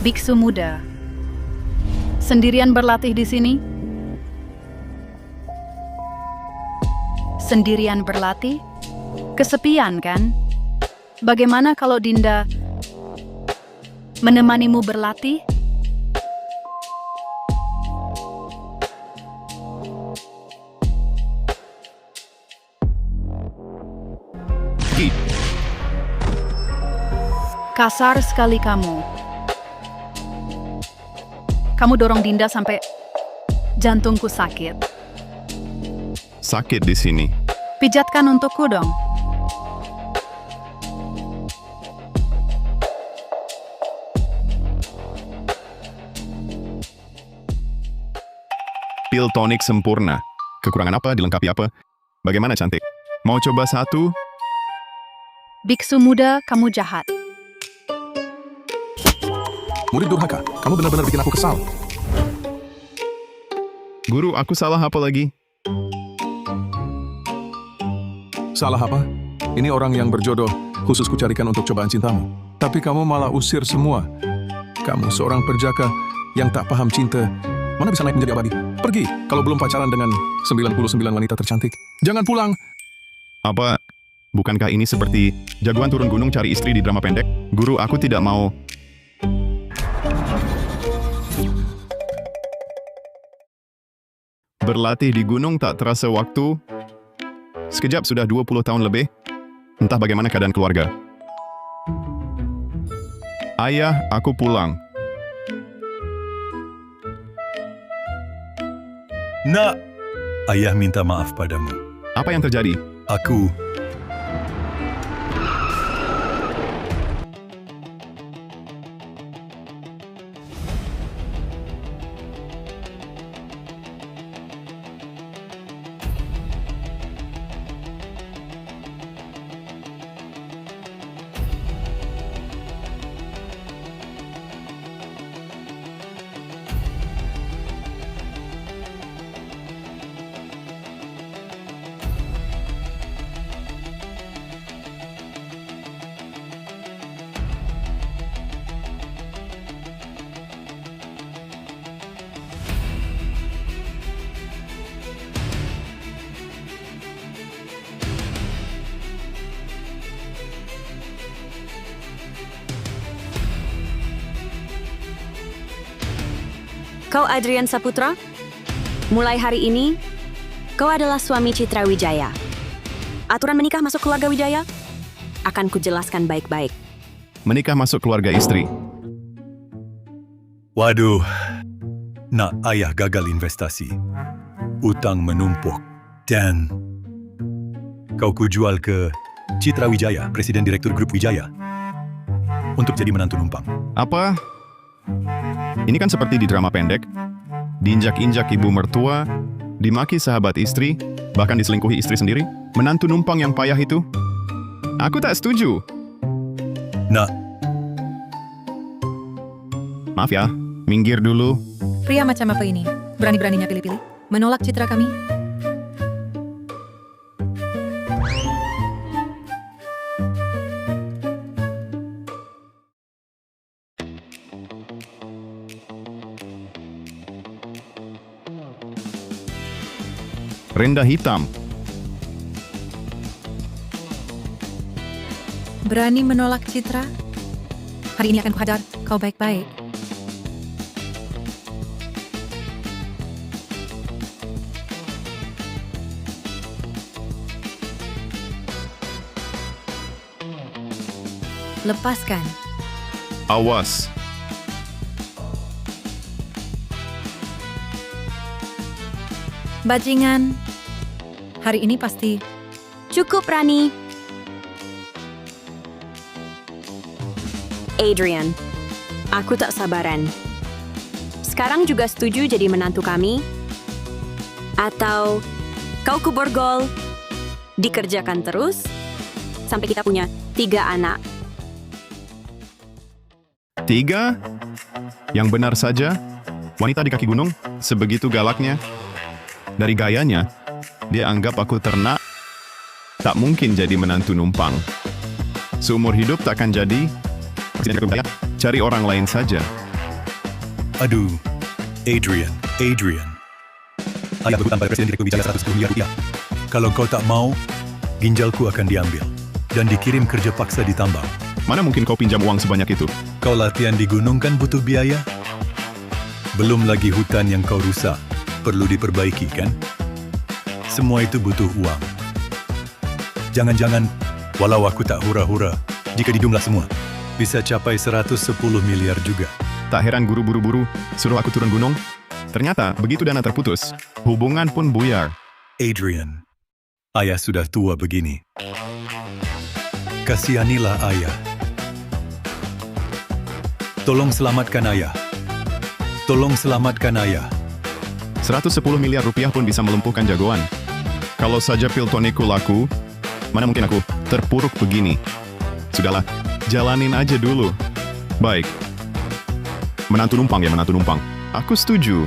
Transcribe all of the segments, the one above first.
Biksu muda, sendirian berlatih di sini? Sendirian berlatih? Kesepian kan? Bagaimana kalau Dinda menemanimu berlatih? Kasar sekali kamu. Kamu dorong Dinda sampai jantungku sakit. Sakit di sini. Pijatkan untukku dong. Pil tonik sempurna. Kekurangan apa, dilengkapi apa? Bagaimana cantik? Mau coba satu? Biksu muda, kamu jahat. Murid durhaka, kamu benar-benar bikin aku kesal. Guru, aku salah apa lagi? Salah apa? Ini orang yang berjodoh, khusus kucarikan untuk cobaan cintamu. Tapi kamu malah usir semua. Kamu seorang perjaka yang tak paham cinta. Mana bisa naik menjadi abadi? Pergi, kalau belum pacaran dengan 99 wanita tercantik. Jangan pulang. Apa? Bukankah ini seperti jagoan turun gunung cari istri di drama pendek? Guru, aku tidak mau. Berlatih di gunung tak terasa waktu. Sekejap sudah 20 tahun lebih. Entah bagaimana keadaan keluarga. Ayah, aku pulang. Nak, ayah minta maaf padamu. Apa yang terjadi? Aku Kau Adrian Saputra? Mulai hari ini, kau adalah suami Citra Wijaya. Aturan menikah masuk keluarga Wijaya akan kujelaskan baik-baik. Menikah masuk keluarga istri. Waduh, nak ayah gagal investasi. Utang menumpuk. Dan kau kujual ke Citra Wijaya, Presiden Direktur Grup Wijaya, untuk jadi menantu numpang. Apa? Ini kan seperti di drama pendek. Diinjak-injak ibu mertua, dimaki sahabat istri, bahkan diselingkuhi istri sendiri. Menantu numpang yang payah itu. Aku tak setuju. Nak, Maaf ya, minggir dulu. Pria macam apa ini? Berani-beraninya pilih-pilih? Menolak citra kami? Renda hitam. Berani menolak citra? Hari ini akan kuhadar kau baik-baik. Lepaskan. Awas. Bajingan. Hari ini pasti Cukup, Rani. Adrian, aku tak sabaran. Sekarang juga setuju jadi menantu kami? Atau kau kuborgol, dikerjakan terus, sampai kita punya 3 anak. 3? Yang benar saja, wanita di kaki gunung, sebegitu galaknya. Dari gayanya, dia anggap aku ternak, tak mungkin jadi menantu numpang. Seumur hidup takkan jadi. Cari orang lain saja. Aduh, Adrian. Ayah berhutang pada Presiden Direktur Wijaya 110 miliar rupiah. Kalau kau tak mau, ginjalku akan diambil dan dikirim kerja paksa di tambang. Mana mungkin kau pinjam uang sebanyak itu? Kau latihan di gunung kan butuh biaya? Belum lagi hutan yang kau rusak, perlu diperbaiki kan? Semua itu butuh uang. Jangan-jangan, walau aku tak hura-hura, jika dijumlah semua, bisa capai 110 miliar juga. Tak heran guru buru-buru suruh aku turun gunung. Ternyata begitu dana terputus, hubungan pun buyar. Adrian, ayah sudah tua begini. Kasihanilah ayah. Tolong selamatkan ayah. Tolong selamatkan ayah. 110 miliar rupiah pun bisa melumpuhkan jagoan. Kalau saja pil tonikku laku, mana mungkin aku terpuruk begini. Sudahlah, jalanin aja dulu. Baik. Menantu numpang ya, menantu numpang. Aku setuju.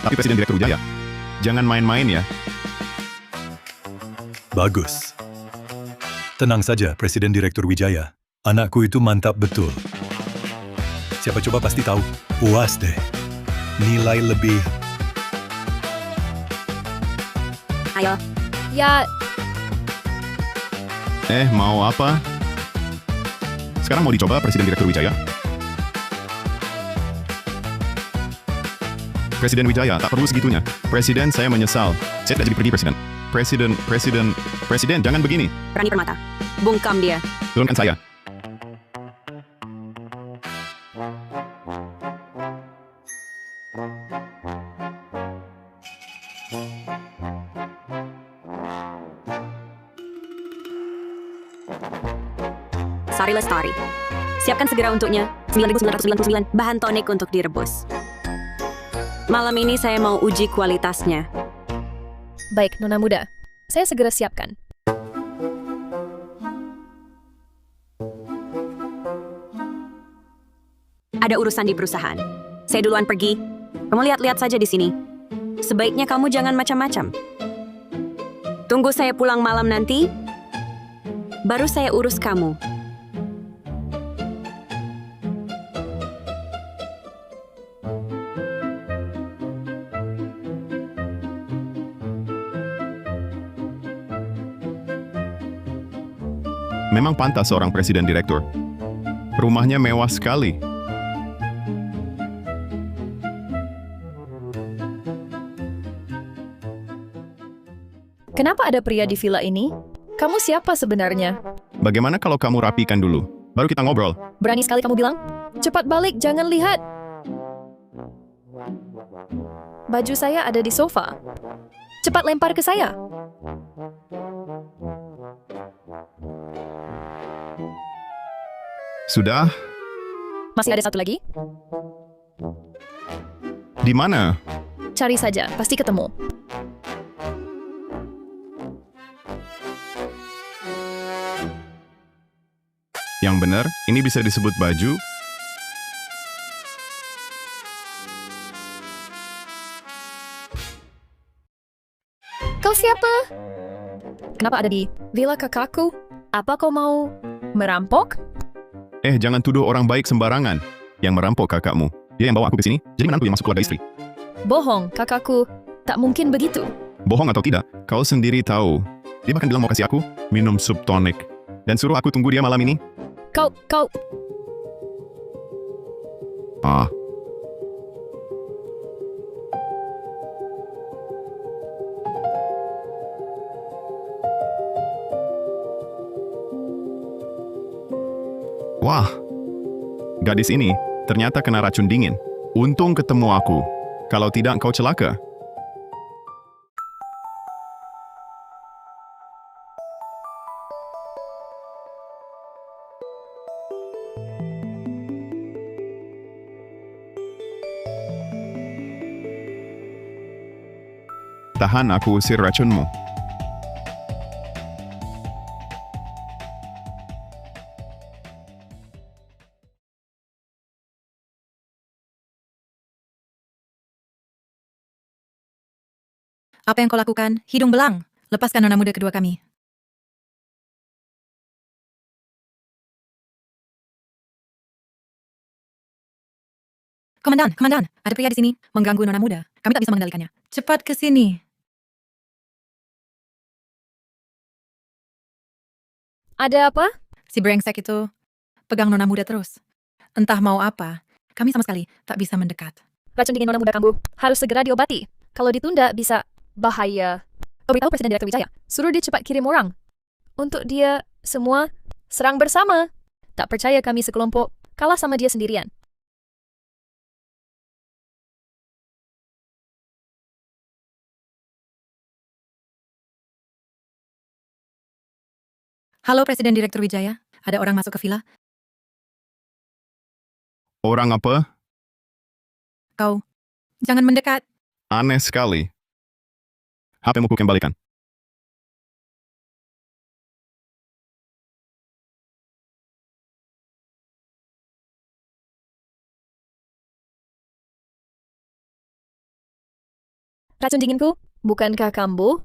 Tapi Presiden Direktur Wijaya, jangan main-main ya. Bagus. Tenang saja, Presiden Direktur Wijaya. Anakku itu mantap betul. Siapa coba pasti tahu. Puas deh. Nilai lebih. Ayo, Ya, Mau apa? Sekarang mau dicoba Presiden Direktur Wijaya? Presiden Wijaya, tak perlu segitunya. Presiden, saya menyesal. Saya tidak jadi pergi, Presiden. Presiden, jangan begini. berani permata. Bungkam dia. Turunkan saya. Sari Lestari. Siapkan segera untuknya 9.999 bahan tonik untuk direbus. Malam ini saya mau uji kualitasnya. Baik, Nona Muda. Saya segera siapkan. Ada urusan di perusahaan. Saya duluan pergi. Kamu lihat-lihat saja di sini. Sebaiknya kamu jangan macam-macam. Tunggu saya pulang malam nanti, baru saya urus kamu. Memang pantas seorang presiden direktur. Rumahnya mewah sekali. Kenapa ada pria di villa ini? Kamu siapa sebenarnya? Bagaimana kalau kamu rapikan dulu? Baru kita ngobrol. Berani sekali kamu bilang? Cepat balik, jangan lihat. Baju saya ada di sofa. Cepat lempar ke saya. Sudah? Masih ada satu lagi? Di mana? Cari saja, pasti ketemu. Yang benar, ini bisa disebut baju. Kau siapa? Kenapa ada di villa kakakku? Apa kau mau merampok? Jangan tuduh orang baik sembarangan. Yang merampok kakakmu. Dia yang bawa aku ke sini, jadi menantu yang masuk keluarga istri. Bohong, kakakku. Tak mungkin begitu. Bohong atau tidak, kau sendiri tahu. Dia bahkan bilang mau kasih aku minum sup tonik. Dan suruh aku tunggu dia malam ini. Kau... Ah, wah, gadis ini ternyata kena racun dingin. Untung ketemu aku. Kalau tidak, kau celaka. Tahan, aku usir racunmu. Apa yang kau lakukan? Hidung belang. Lepaskan nona muda kedua kami. Komandan, ada pria di sini mengganggu nona muda. Kami tak bisa mengendalikannya. Cepat ke sini. Ada apa? Si brengsek itu pegang nona muda terus. Entah mau apa, kami sama sekali tak bisa mendekat. Racun dingin nona muda kambuh harus segera diobati. Kalau ditunda bisa bahaya. Kau beritahu Presiden Direktur Wijaya, suruh dia cepat kirim orang. Untuk dia semua serang bersama. Tak percaya kami sekelompok kalah sama dia sendirian. Halo Presiden Direktur Wijaya, ada orang masuk ke villa. Orang apa? Kau, jangan mendekat. Aneh sekali. HP-mu ku kembalikan. Racun dinginku, bukankah kambuh?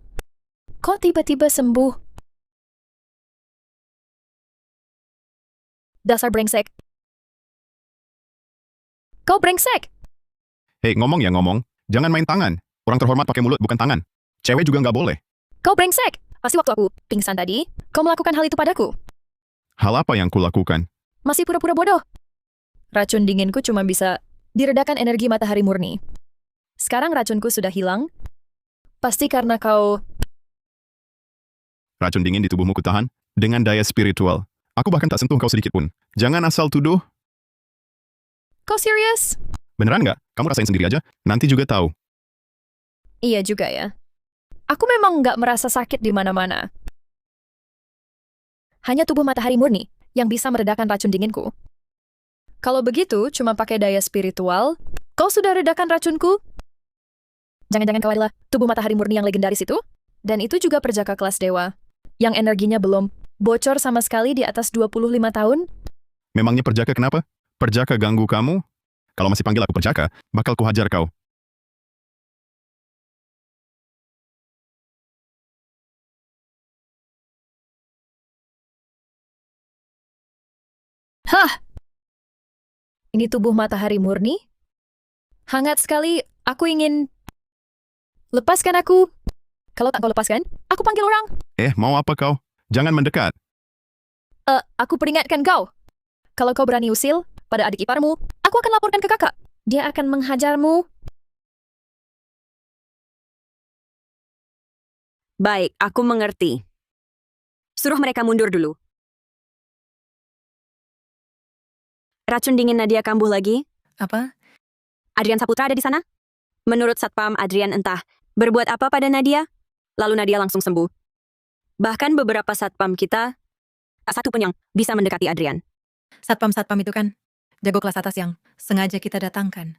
Kok tiba-tiba sembuh? Dasar brengsek. Kau brengsek! Hei, ngomong ya ngomong. Jangan main tangan. Orang terhormat pakai mulut bukan tangan. Cewek juga nggak boleh. Kau brengsek! Pasti waktu aku pingsan tadi, kau melakukan hal itu padaku. Hal apa yang kulakukan? Masih pura-pura bodoh. Racun dinginku cuma bisa diredakan energi matahari murni. Sekarang racunku sudah hilang. Pasti karena kau... Racun dingin di tubuhmu kutahan dengan daya spiritual. Aku bahkan tak sentuh kau sedikit pun. Jangan asal tuduh. Kau serius? Beneran nggak? Kamu rasain sendiri aja. Nanti juga tahu. Iya juga ya. Aku memang nggak merasa sakit di mana-mana. Hanya tubuh matahari murni yang bisa meredakan racun dinginku. Kalau begitu, cuma pakai daya spiritual, kau sudah redakan racunku? Jangan-jangan kau adalah tubuh matahari murni yang legendaris itu? Dan itu juga perjaka kelas dewa, yang energinya belum bocor sama sekali di atas 25 tahun? Memangnya perjaka kenapa? Perjaka ganggu kamu? Kalau masih panggil aku perjaka, bakal kuhajar kau. Hah! Ini tubuh matahari murni? Hangat sekali, aku ingin... Lepaskan aku. Kalau tak kau lepaskan, aku panggil orang. Mau apa kau? Jangan mendekat. Aku peringatkan kau. Kalau kau berani usil pada adik iparmu, aku akan laporkan ke kakak. Dia akan menghajarmu. Baik, aku mengerti. Suruh mereka mundur dulu. Racun dingin Nadia kambuh lagi? Apa? Adrian Saputra ada di sana? Menurut Satpam, Adrian entah berbuat apa pada Nadia, lalu Nadia langsung sembuh. Bahkan beberapa Satpam kita, tak satu pun yang bisa mendekati Adrian. Satpam-satpam itu kan jago kelas atas yang sengaja kita datangkan.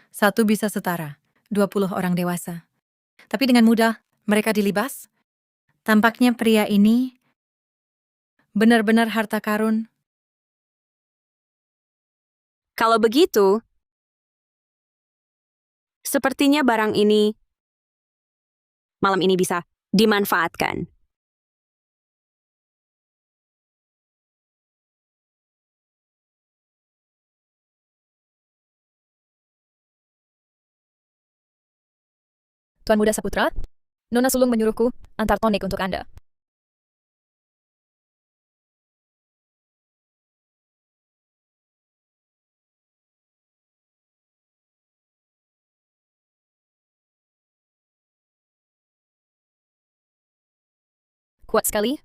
Satu bisa setara, 20 orang dewasa. Tapi dengan mudah mereka dilibas. Tampaknya pria ini benar-benar harta karun. Kalau begitu, sepertinya barang ini malam ini bisa dimanfaatkan. Tuan Muda Saputra, Nona Sulung menyuruhku antar tonik untuk Anda. Kuat sekali.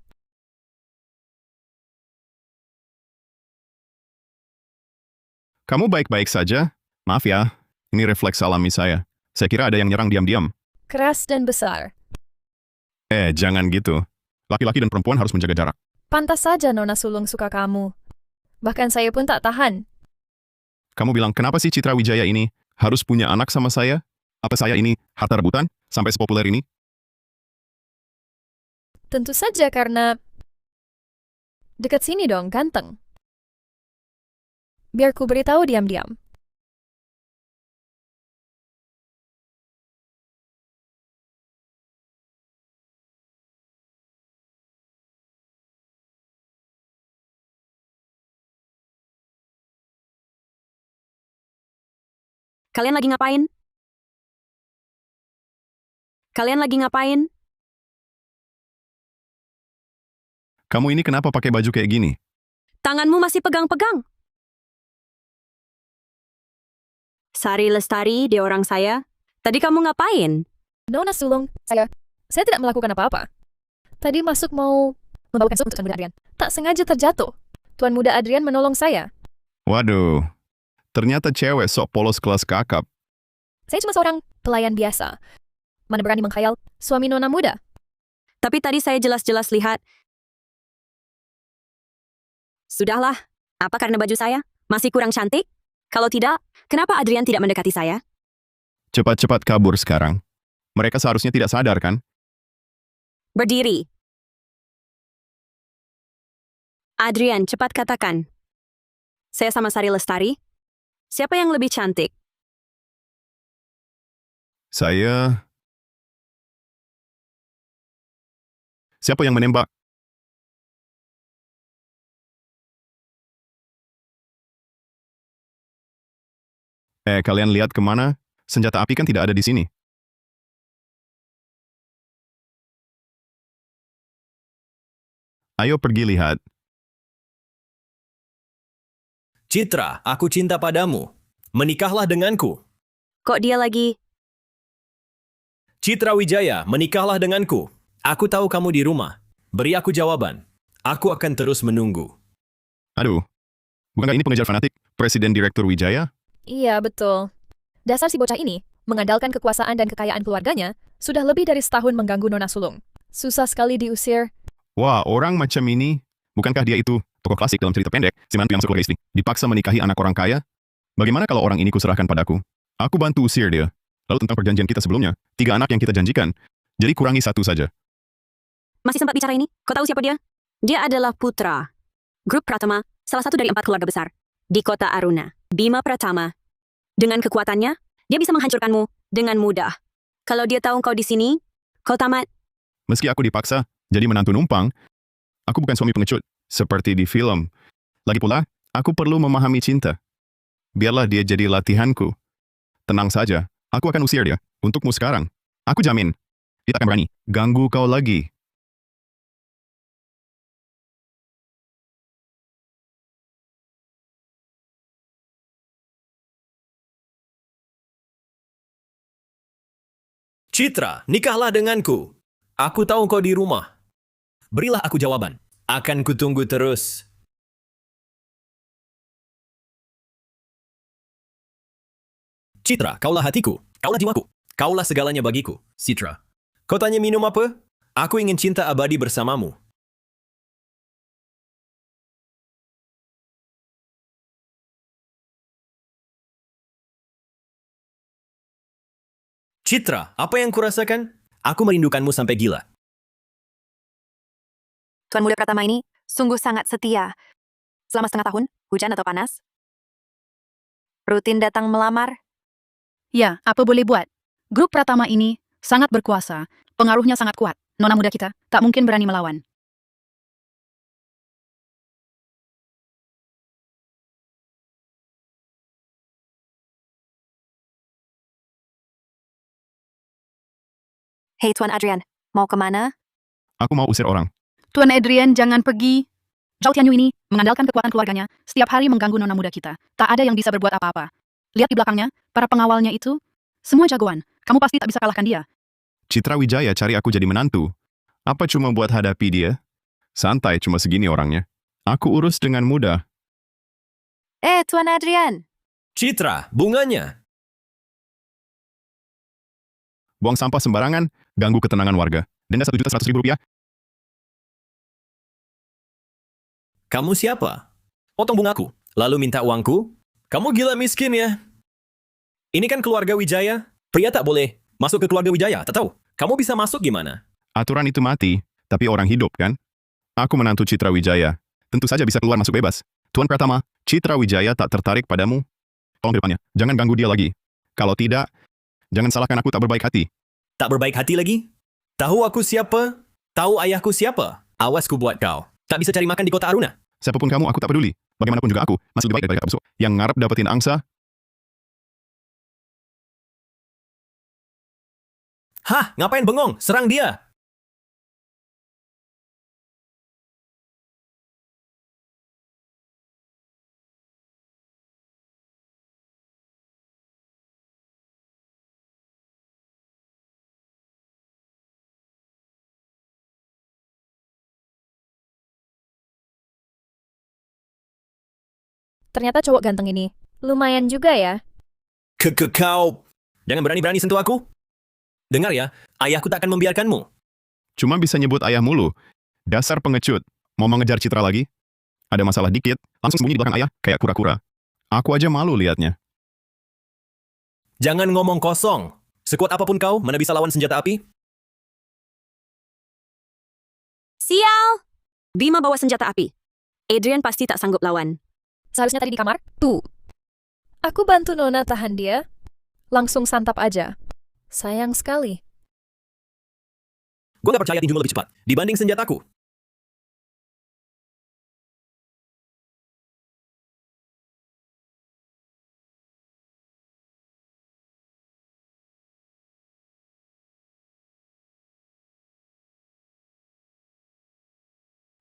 Kamu baik-baik saja? Maaf ya, ini refleks alami saya. Saya kira ada yang nyerang diam-diam. Keras dan besar. Jangan gitu. Laki-laki dan perempuan harus menjaga jarak. Pantas saja Nona Sulung suka kamu. Bahkan saya pun tak tahan. Kamu bilang, kenapa sih Citra Wijaya ini harus punya anak sama saya? Apa saya ini harta rebutan sampai sepopuler ini? Tentu saja karena... Dekat sini dong, ganteng. Biar ku beritahu diam-diam. Kalian lagi ngapain? Kalian lagi ngapain? Kamu ini kenapa pakai baju kayak gini? Tanganmu masih pegang-pegang. Sari Lestari, dia orang saya. Tadi kamu ngapain? Nona Sulung, saya tidak melakukan apa-apa. Tadi masuk mau membawakan sup untuk Tuan Muda Adrian. Tak sengaja terjatuh. Tuan Muda Adrian menolong saya. Waduh, ternyata cewek sok polos kelas kakap. Saya cuma seorang pelayan biasa. Mana berani mengkhayal suami Nona muda? Tapi tadi saya jelas-jelas lihat. Sudahlah, apa karena baju saya masih kurang cantik? Kalau tidak, kenapa Adrian tidak mendekati saya? Cepat-cepat kabur sekarang. Mereka seharusnya tidak sadar, kan? Berdiri. Adrian, cepat katakan. Saya sama Sari Lestari. Siapa yang lebih cantik? Saya... Siapa yang menembak? Kalian lihat kemana? Senjata api kan tidak ada di sini. Ayo pergi lihat. Citra, aku cinta padamu. Menikahlah denganku. Kok dia lagi... Citra Wijaya, menikahlah denganku. Aku tahu kamu di rumah. Beri aku jawaban. Aku akan terus menunggu. Aduh, bukankah ini pengejar fanatik Presiden Direktur Wijaya? Iya, betul. Dasar si bocah ini, mengandalkan kekuasaan dan kekayaan keluarganya, sudah lebih dari setahun mengganggu Nona Sulung. Susah sekali diusir. Wah, orang macam ini, bukankah dia itu tokoh klasik dalam cerita pendek, si mantu yang masuk keluarga istri, dipaksa menikahi anak orang kaya? Bagaimana kalau orang ini kuserahkan padaku? Aku bantu usir dia. Lalu tentang perjanjian kita sebelumnya, 3 anak yang kita janjikan, jadi kurangi 1 saja. Masih sempat bicara ini? Kau tahu siapa dia? Dia adalah putra Grup Pratama, salah satu dari 4 keluarga besar di kota Aruna. Bima Pratama. Dengan kekuatannya, dia bisa menghancurkanmu dengan mudah. Kalau dia tahu kau di sini, kau tamat. Meski aku dipaksa jadi menantu numpang, aku bukan suami pengecut, seperti di film. Lagi pula, aku perlu memahami cinta. Biarlah dia jadi latihanku. Tenang saja, aku akan usir dia, untukmu sekarang. Aku jamin, dia tak akan berani ganggu kau lagi. Citra, nikahlah denganku. Aku tahu kau di rumah. Berilah aku jawaban. Akan kutunggu terus. Citra, kaulah hatiku. Kaulah jiwaku. Kaulah segalanya bagiku. Citra. Kau tanya minum apa? Aku ingin cinta abadi bersamamu. Citra, apa yang kurasakan? Aku merindukanmu sampai gila. Tuan Muda Pratama ini sungguh sangat setia. Selama setengah tahun, hujan atau panas, rutin datang melamar. Ya, apa boleh buat? Grup Pratama ini sangat berkuasa, pengaruhnya sangat kuat. Nona muda kita tak mungkin berani melawan. Hei Tuan Adrian, mau kemana? Aku mau usir orang. Tuan Adrian, jangan pergi. Zhao Tianyu ini mengandalkan kekuatan keluarganya, setiap hari mengganggu nona muda kita. Tak ada yang bisa berbuat apa-apa. Lihat di belakangnya, para pengawalnya itu, semua jagoan. Kamu pasti tak bisa kalahkan dia. Citra Wijaya cari aku jadi menantu. Apa cuma buat hadapi dia? Santai, cuma segini orangnya. Aku urus dengan mudah. Tuan Adrian. Citra, bunganya. Buang sampah sembarangan, ganggu ketenangan warga. Denda Rp1.100.000. Kamu siapa? Potong bungaku, lalu minta uangku? Kamu gila miskin ya? Ini kan keluarga Wijaya. Pria tak boleh masuk ke keluarga Wijaya, tak tahu. Kamu bisa masuk gimana? Aturan itu mati, tapi orang hidup kan? Aku menantu Citra Wijaya. Tentu saja bisa keluar masuk bebas. Tuan Pratama, Citra Wijaya tak tertarik padamu? Tolong depannya, jangan ganggu dia lagi. Kalau tidak, jangan salahkan aku tak berbaik hati. Tak berbaik hati lagi? Tahu aku siapa? Tahu ayahku siapa? Awas ku buat kau. Tak bisa cari makan di kota Aruna. Siapapun kamu, aku tak peduli. Bagaimanapun juga aku, masih lebih baik daripada kata busuk yang ngarep dapetin angsa. Hah, ngapain bengong? Serang dia! Ternyata cowok ganteng ini. Lumayan juga ya. Kau. Jangan berani-berani sentuh aku. Dengar ya, ayahku tak akan membiarkanmu. Cuma bisa nyebut ayah mulu. Dasar pengecut. Mau mengejar Citra lagi? Ada masalah dikit, langsung sembunyi di belakang ayah, kayak kura-kura. Aku aja malu liatnya. Jangan ngomong kosong. Sekuat apapun kau, mana bisa lawan senjata api? Sial! Bima bawa senjata api. Adrian pasti tak sanggup lawan. Seharusnya tadi di kamar. Tuh. Aku bantu Nona tahan dia. Langsung santap aja. Sayang sekali. Gue gak percaya tinjumu lebih cepat dibanding senjataku.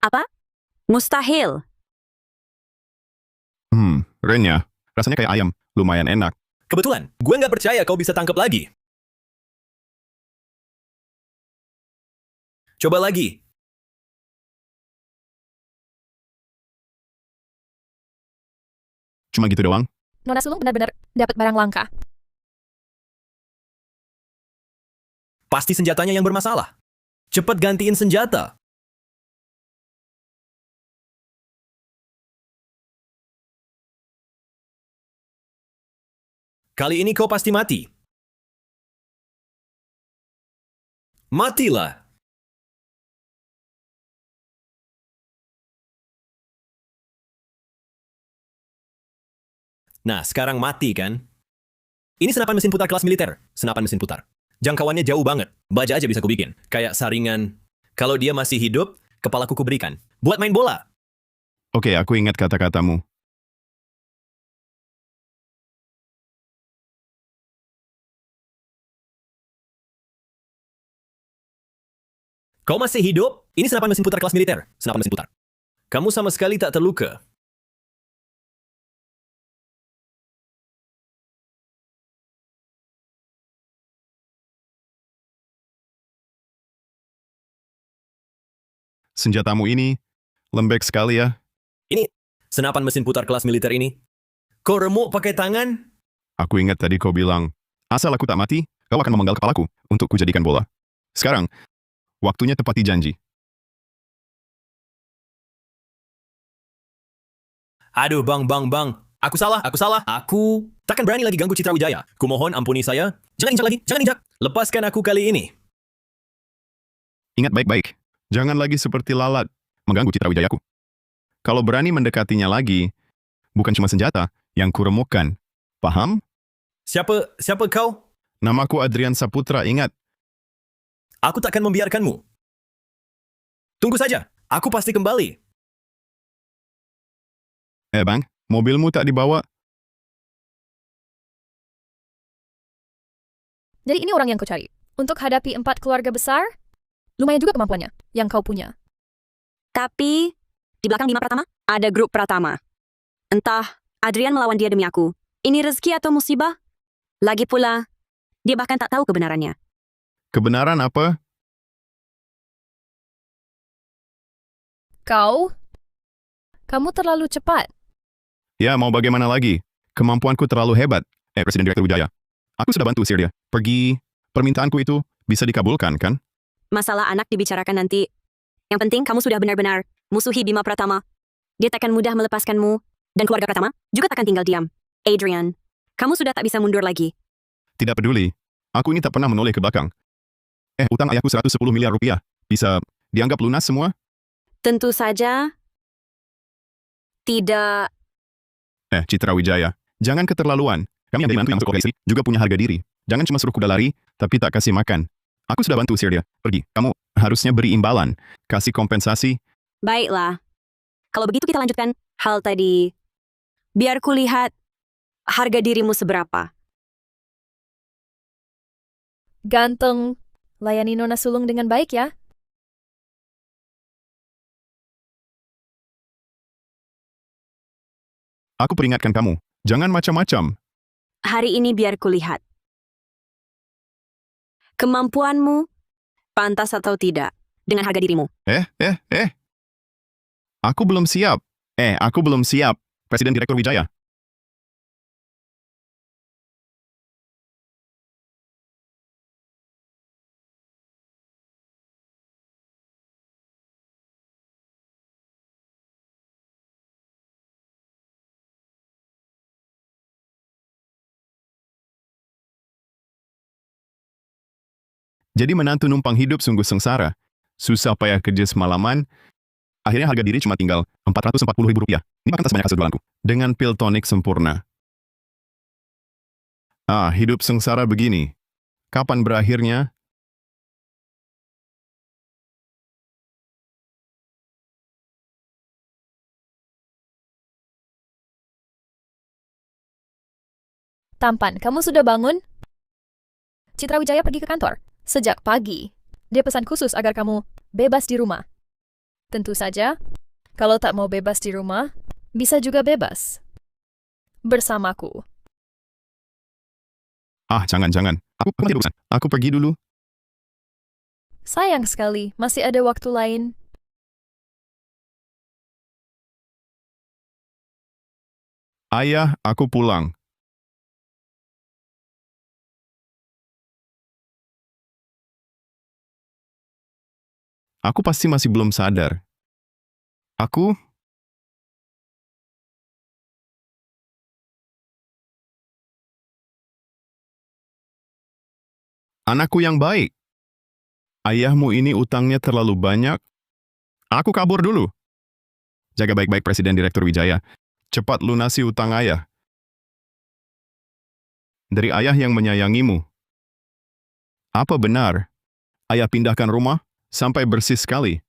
Apa? Mustahil. Renyah. Rasanya kayak ayam. Lumayan enak. Kebetulan, gue gak percaya kau bisa tangkap lagi. Coba lagi. Cuma gitu doang. Nona sulung benar-benar dapat barang langka. Pasti senjatanya yang bermasalah. Cepat gantiin senjata. Kali ini kau pasti mati. Matilah. Nah, sekarang mati kan? Ini senapan mesin putar kelas militer. Senapan mesin putar. Jangkauannya jauh banget. Baja aja bisa kubikin. Kayak saringan. Kalau dia masih hidup, kepalaku kuberikan. Buat main bola. Oke, aku ingat kata-katamu. Kau masih hidup? Ini senapan mesin putar kelas militer. Senapan mesin putar. Kamu sama sekali tak terluka. Senjatamu ini lembek sekali ya. Ini senapan mesin putar kelas militer ini. Kau remuk pakai tangan? Aku ingat tadi kau bilang, asal aku tak mati, kau akan memenggal kepalaku untuk kujadikan bola. Sekarang, waktunya tepati janji. Aduh, bang. Aku salah. Aku takkan berani lagi ganggu Citra Wijaya. Kumohon ampuni saya. Jangan injak. Lepaskan aku kali ini. Ingat baik-baik, jangan lagi seperti lalat mengganggu Citra Wijayaku. Kalau berani mendekatinya lagi, bukan cuma senjata yang kuremukkan. Paham? Siapa kau? Namaku Adrian Saputra, ingat. Aku takkan membiarkanmu. Tunggu saja. Aku pasti kembali. Bang, mobilmu tak dibawa? Jadi ini orang yang kau cari. Untuk hadapi 4 keluarga besar, lumayan juga kemampuannya yang kau punya. Tapi, di belakang Bima Pratama, ada grup Pratama. Entah, Adrian melawan dia demi aku. Ini rezeki atau musibah? Lagi pula, dia bahkan tak tahu kebenarannya. Kebenaran apa? Kamu terlalu cepat. Ya, mau bagaimana lagi? Kemampuanku terlalu hebat. Presiden Direktur Wijaya. Aku sudah bantu usir dia. Pergi. Permintaanku itu bisa dikabulkan, kan? Masalah anak dibicarakan nanti. Yang penting kamu sudah benar-benar musuhi Bima Pratama. Dia takkan mudah melepaskanmu. Dan keluarga Pratama juga takkan tinggal diam. Adrian, kamu sudah tak bisa mundur lagi. Tidak peduli. Aku ini tak pernah menoleh ke belakang. Utang ayahku 110 miliar rupiah. Bisa dianggap lunas semua? Tentu saja. Tidak. Citra Wijaya. Jangan keterlaluan. Kami yang dari mantu yang masuk istri juga punya harga diri. Jangan cuma suruh kuda lari, tapi tak kasih makan. Aku sudah bantu usir dia. Pergi. Kamu harusnya beri imbalan. Kasih kompensasi. Baiklah. Kalau begitu kita lanjutkan hal tadi. Biar kulihat harga dirimu seberapa. Ganteng, layani Nona Sulung dengan baik ya. Aku peringatkan kamu, jangan macam-macam. Hari ini biar kulihat. Kemampuanmu, pantas atau tidak, dengan harga dirimu. Aku belum siap. Aku belum siap, Presiden Direktur Wijaya. Jadi menantu numpang hidup sungguh sengsara. Susah payah kerja semalaman. Akhirnya harga diri cuma tinggal Rp440.000. Ini makan tas banyak hasil jualanku. Dengan pil tonik sempurna. Hidup sengsara begini. Kapan berakhirnya? Tampan, kamu sudah bangun? Citra Wijaya pergi ke kantor sejak pagi. Dia pesan khusus agar kamu bebas di rumah. Tentu saja, kalau tak mau bebas di rumah, bisa juga bebas bersamaku. Jangan. Aku masih ada urusan. Aku pergi dulu. Sayang sekali, masih ada waktu lain. Ayah, aku pulang. Aku pasti masih belum sadar. Anakku yang baik. Ayahmu ini utangnya terlalu banyak. Aku kabur dulu. Jaga baik-baik Presiden Direktur Wijaya. Cepat lunasi utang ayah. Dari ayah yang menyayangimu. Apa benar? Ayah pindahkan rumah sampai bersih sekali.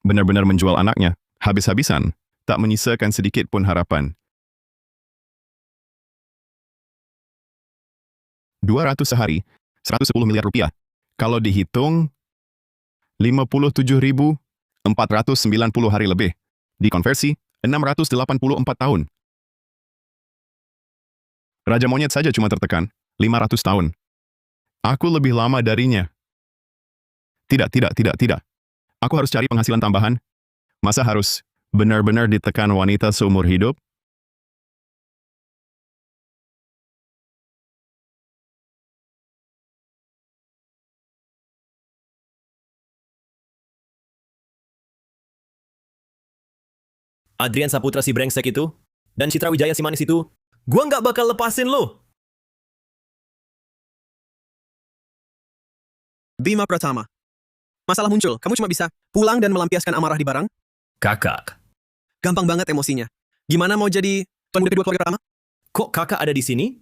Benar-benar menjual anaknya. Habis-habisan. Tak menyisakan sedikit pun harapan. 200 sehari. 110 miliar rupiah. Kalau dihitung, 57.490 hari lebih. Dikonversi, 684 tahun. Raja Monyet saja cuma tertekan, 500 tahun. Aku lebih lama darinya. Tidak. Aku harus cari penghasilan tambahan. Masa harus benar-benar ditekan wanita seumur hidup? Adrian Saputra si brengsek itu, dan Citra Wijaya si manis itu, gua nggak bakal lepasin lo. Bima Pratama. Masalah muncul, kamu cuma bisa pulang dan melampiaskan amarah di barang? Kakak. Gampang banget emosinya. Gimana mau jadi tuan muda kedua keluarga Pratama? Kok kakak ada di sini?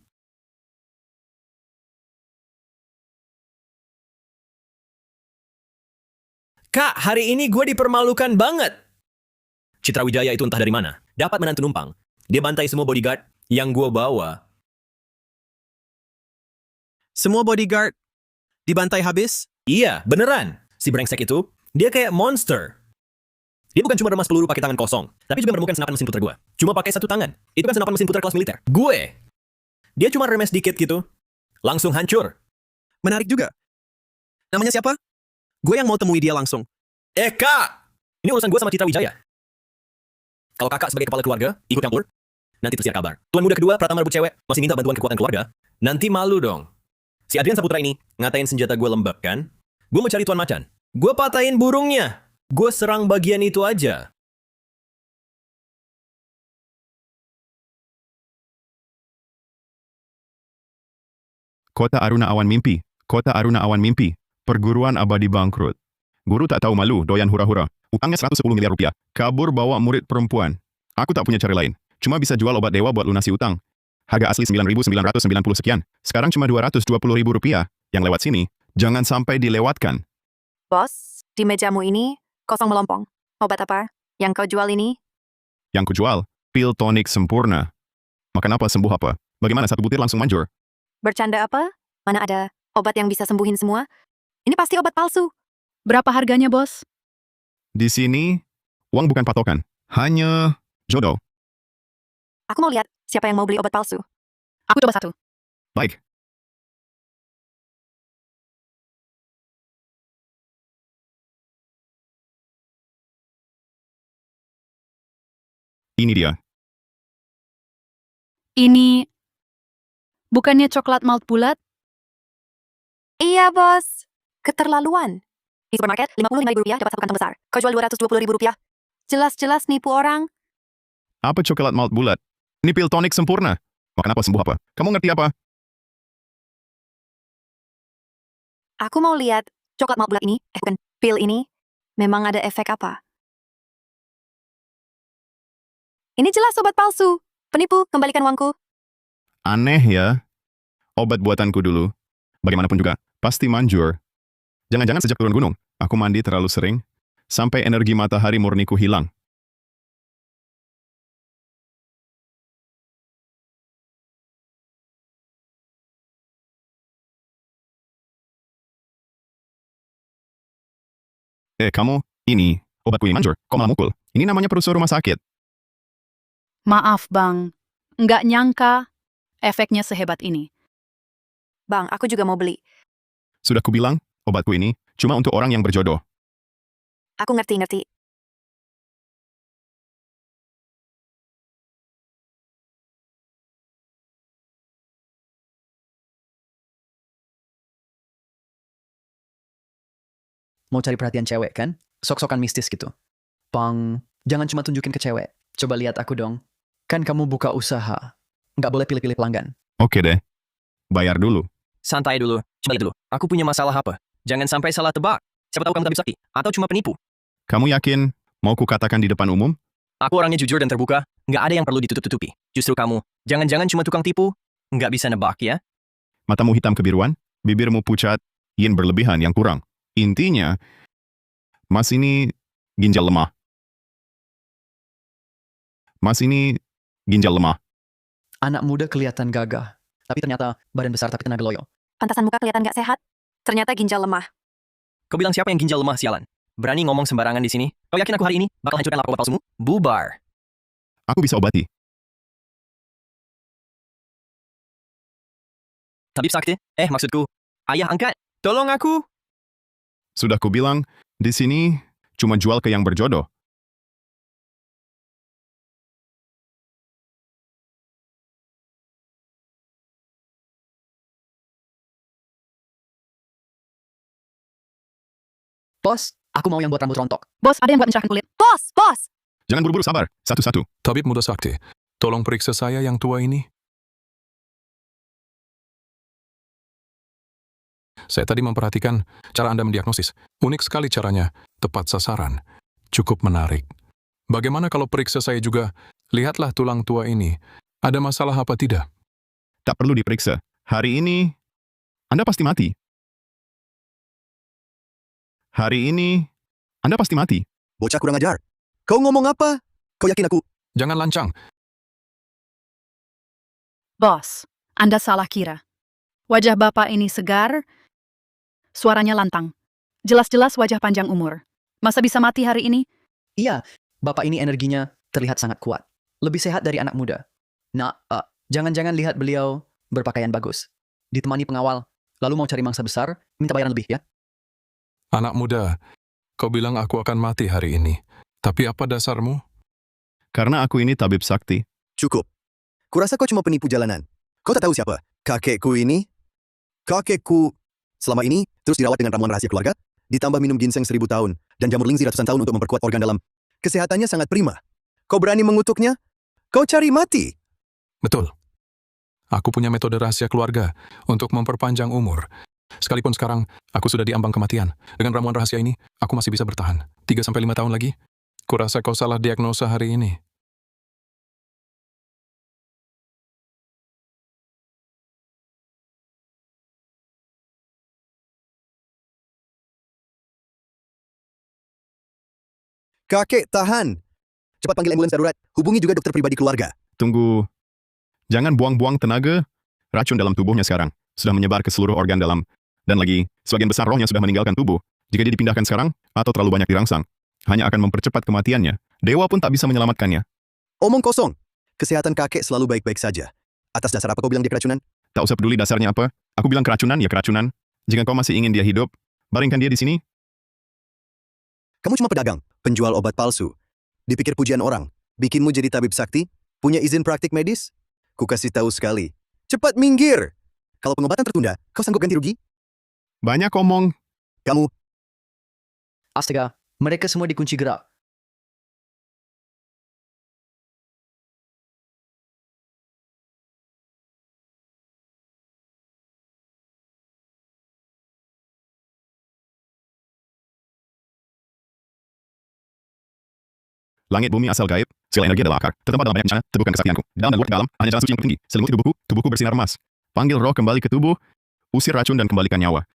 Kak, hari ini gue dipermalukan banget. Citra Wijaya itu entah dari mana. Dapat menantu numpang. Dia bantai semua bodyguard yang gue bawa. Semua bodyguard dibantai habis? Iya, beneran. Si brengsek itu, dia kayak monster. Dia bukan cuma remas peluru pakai tangan kosong, tapi juga menemukan senapan mesin puter gue. Cuma pakai satu tangan. Itu kan senapan mesin puter kelas militer. Gue. Dia cuma remes dikit gitu. Langsung hancur. Menarik juga. Namanya siapa? Gue yang mau temui dia langsung. Kak! Ini urusan gue sama Citra Wijaya. Kalau kakak sebagai kepala keluarga, ikut campur, nanti tersiar kabar. Tuan muda kedua, Pratama rebut cewek, masih minta bantuan kekuatan keluarga, nanti malu dong. Si Adrian Saputra ini, ngatain senjata gue lembab kan? Gue mau cari Tuan Macan. Gue patahin burungnya. Gue serang bagian itu aja. Kota Aruna Awan Mimpi. Kota Aruna Awan Mimpi. Perguruan abadi bangkrut. Guru tak tahu malu, doyan hura-hura. Utangnya 110 miliar rupiah. Kabur bawa murid perempuan. Aku tak punya cara lain. Cuma bisa jual obat dewa buat lunasi utang. Harga asli 9.990 sekian. Sekarang cuma 220.000 rupiah. Yang lewat sini, jangan sampai dilewatkan. Bos, di mejamu ini kosong melompong. Obat apa yang kau jual ini? Yang kujual, pil tonik sempurna. Makan apa, sembuh apa? Bagaimana satu butir langsung manjur? Bercanda apa? Mana ada obat yang bisa sembuhin semua? Ini pasti obat palsu. Berapa harganya, bos? Di sini, uang bukan patokan. Hanya jodoh. Aku mau lihat siapa yang mau beli obat palsu. Aku coba satu. Baik. Ini dia. Ini bukannya coklat malt bulat? Iya, bos. Keterlaluan. Di supermarket, Rp55.000 dapat satu kantong besar. Kau jual Rp220.000. Jelas-jelas nipu orang. Apa coklat malt bulat? Ini pil tonik sempurna. Makan apa sembuh apa? Kamu ngerti apa? Aku mau lihat coklat malt bulat ini, bukan, pil ini, memang ada efek apa. Ini jelas obat palsu. Penipu, kembalikan uangku. Aneh ya. Obat buatanku dulu. Bagaimanapun juga, pasti manjur. Jangan-jangan sejak turun gunung, aku mandi terlalu sering, sampai energi matahari murniku hilang. Kamu, ini, obatku ini manjur, kok malah mukul? Ini namanya perusahaan rumah sakit. Maaf, Bang. Nggak nyangka efeknya sehebat ini. Bang, aku juga mau beli. Sudah kubilang, obatku ini cuma untuk orang yang berjodoh. Aku ngerti. Mau cari perhatian cewek kan? Sok-sokan mistis gitu. Bang, jangan cuma tunjukin ke cewek. Coba lihat aku dong. Kan kamu buka usaha. Nggak boleh pilih-pilih pelanggan. Oke deh. Bayar dulu. Santai dulu. Coba lihat dulu. Aku punya masalah apa? Jangan sampai salah tebak. Siapa tahu kamu tabib sakti. Atau cuma penipu. Kamu yakin mau kukatakan di depan umum? Aku orangnya jujur dan terbuka. Nggak ada yang perlu ditutup-tutupi. Justru kamu. Jangan-jangan cuma tukang tipu. Nggak bisa nebak ya. Matamu hitam kebiruan, bibirmu pucat, yin berlebihan yang kurang. Intinya, Mas ini ginjal lemah. Mas ini ginjal lemah. Anak muda kelihatan gagah. Tapi ternyata badan besar tapi tenaga loyo. Pantasan muka kelihatan gak sehat. Ternyata ginjal lemah. Kau bilang siapa yang ginjal lemah sialan? Berani ngomong sembarangan di sini? Kau yakin aku hari ini bakal hancurkan lapak palsumu? Bubar. Aku bisa obati. Tabib sakti? Maksudku. Ayah angkat. Tolong aku. Sudah kubilang, di sini cuma jual ke yang berjodoh. Bos, aku mau yang buat rambut rontok. Bos, ada yang buat mencerahkan kulit. Bos! Jangan buru-buru, sabar. Satu-satu. Tabib muda sakti, tolong periksa saya yang tua ini. Saya tadi memperhatikan cara Anda mendiagnosis. Unik sekali caranya, tepat sasaran. Cukup menarik. Bagaimana kalau periksa saya juga? Lihatlah tulang tua ini. Ada masalah apa tidak? Tak perlu diperiksa. Hari ini, Anda pasti mati. Hari ini, Anda pasti mati. Bocah kurang ajar. Kau ngomong apa? Kau yakin aku? Jangan lancang. Bos, Anda salah kira. Wajah Bapak ini segar, suaranya lantang. Jelas-jelas wajah panjang umur. Masa bisa mati hari ini? Iya, bapak ini energinya terlihat sangat kuat. Lebih sehat dari anak muda. Nah, jangan-jangan lihat beliau berpakaian bagus. Ditemani pengawal, lalu mau cari mangsa besar, minta bayaran lebih ya. Anak muda, kau bilang aku akan mati hari ini. Tapi apa dasarmu? Karena aku ini tabib sakti. Cukup. Kurasa kau cuma penipu jalanan. Kau tak tahu siapa? Kakekku ini? Kakekku selama ini terus dirawat dengan ramuan rahasia keluarga, ditambah minum ginseng 1000 tahun, dan jamur lingzi ratusan tahun untuk memperkuat organ dalam. Kesehatannya sangat prima. Kau berani mengutuknya? Kau cari mati. Betul. Aku punya metode rahasia keluarga untuk memperpanjang umur. Sekalipun sekarang, aku sudah diambang kematian. Dengan ramuan rahasia ini, aku masih bisa bertahan. 3-5 tahun lagi. Kurasa kau salah diagnosa hari ini. Kakek, tahan. Cepat panggil ambulans darurat. Hubungi juga dokter pribadi keluarga. Tunggu. Jangan buang-buang tenaga. Racun dalam tubuhnya sekarang sudah menyebar ke seluruh organ dalam. Dan lagi, sebagian besar rohnya sudah meninggalkan tubuh. Jika dia dipindahkan sekarang, atau terlalu banyak dirangsang, hanya akan mempercepat kematiannya. Dewa pun tak bisa menyelamatkannya. Omong kosong. Kesehatan kakek selalu baik-baik saja. Atas dasar apa kau bilang dia keracunan? Tak usah peduli dasarnya apa. Aku bilang keracunan, ya keracunan. Jika kau masih ingin dia hidup, baringkan dia di sini. Kamu cuma pedagang, penjual obat palsu. Dipikir pujian orang, bikinmu jadi tabib sakti? Punya izin praktik medis? Ku kasih tahu sekali. Cepat minggir! Kalau pengobatan tertunda, kau sanggup ganti rugi? Banyak omong. Kamu, Astaga, mereka semua dikunci gerak. Langit bumi asal gaib, segala energi adalah akar. Tertempat dalam banyak bencana, tebukan kesaktianku. Dalam dan luar ke dalam, hanya jalan suci yang tinggi. Selimuti tubuhku bersinar emas. Panggil roh kembali ke tubuh, usir racun dan kembalikan nyawa.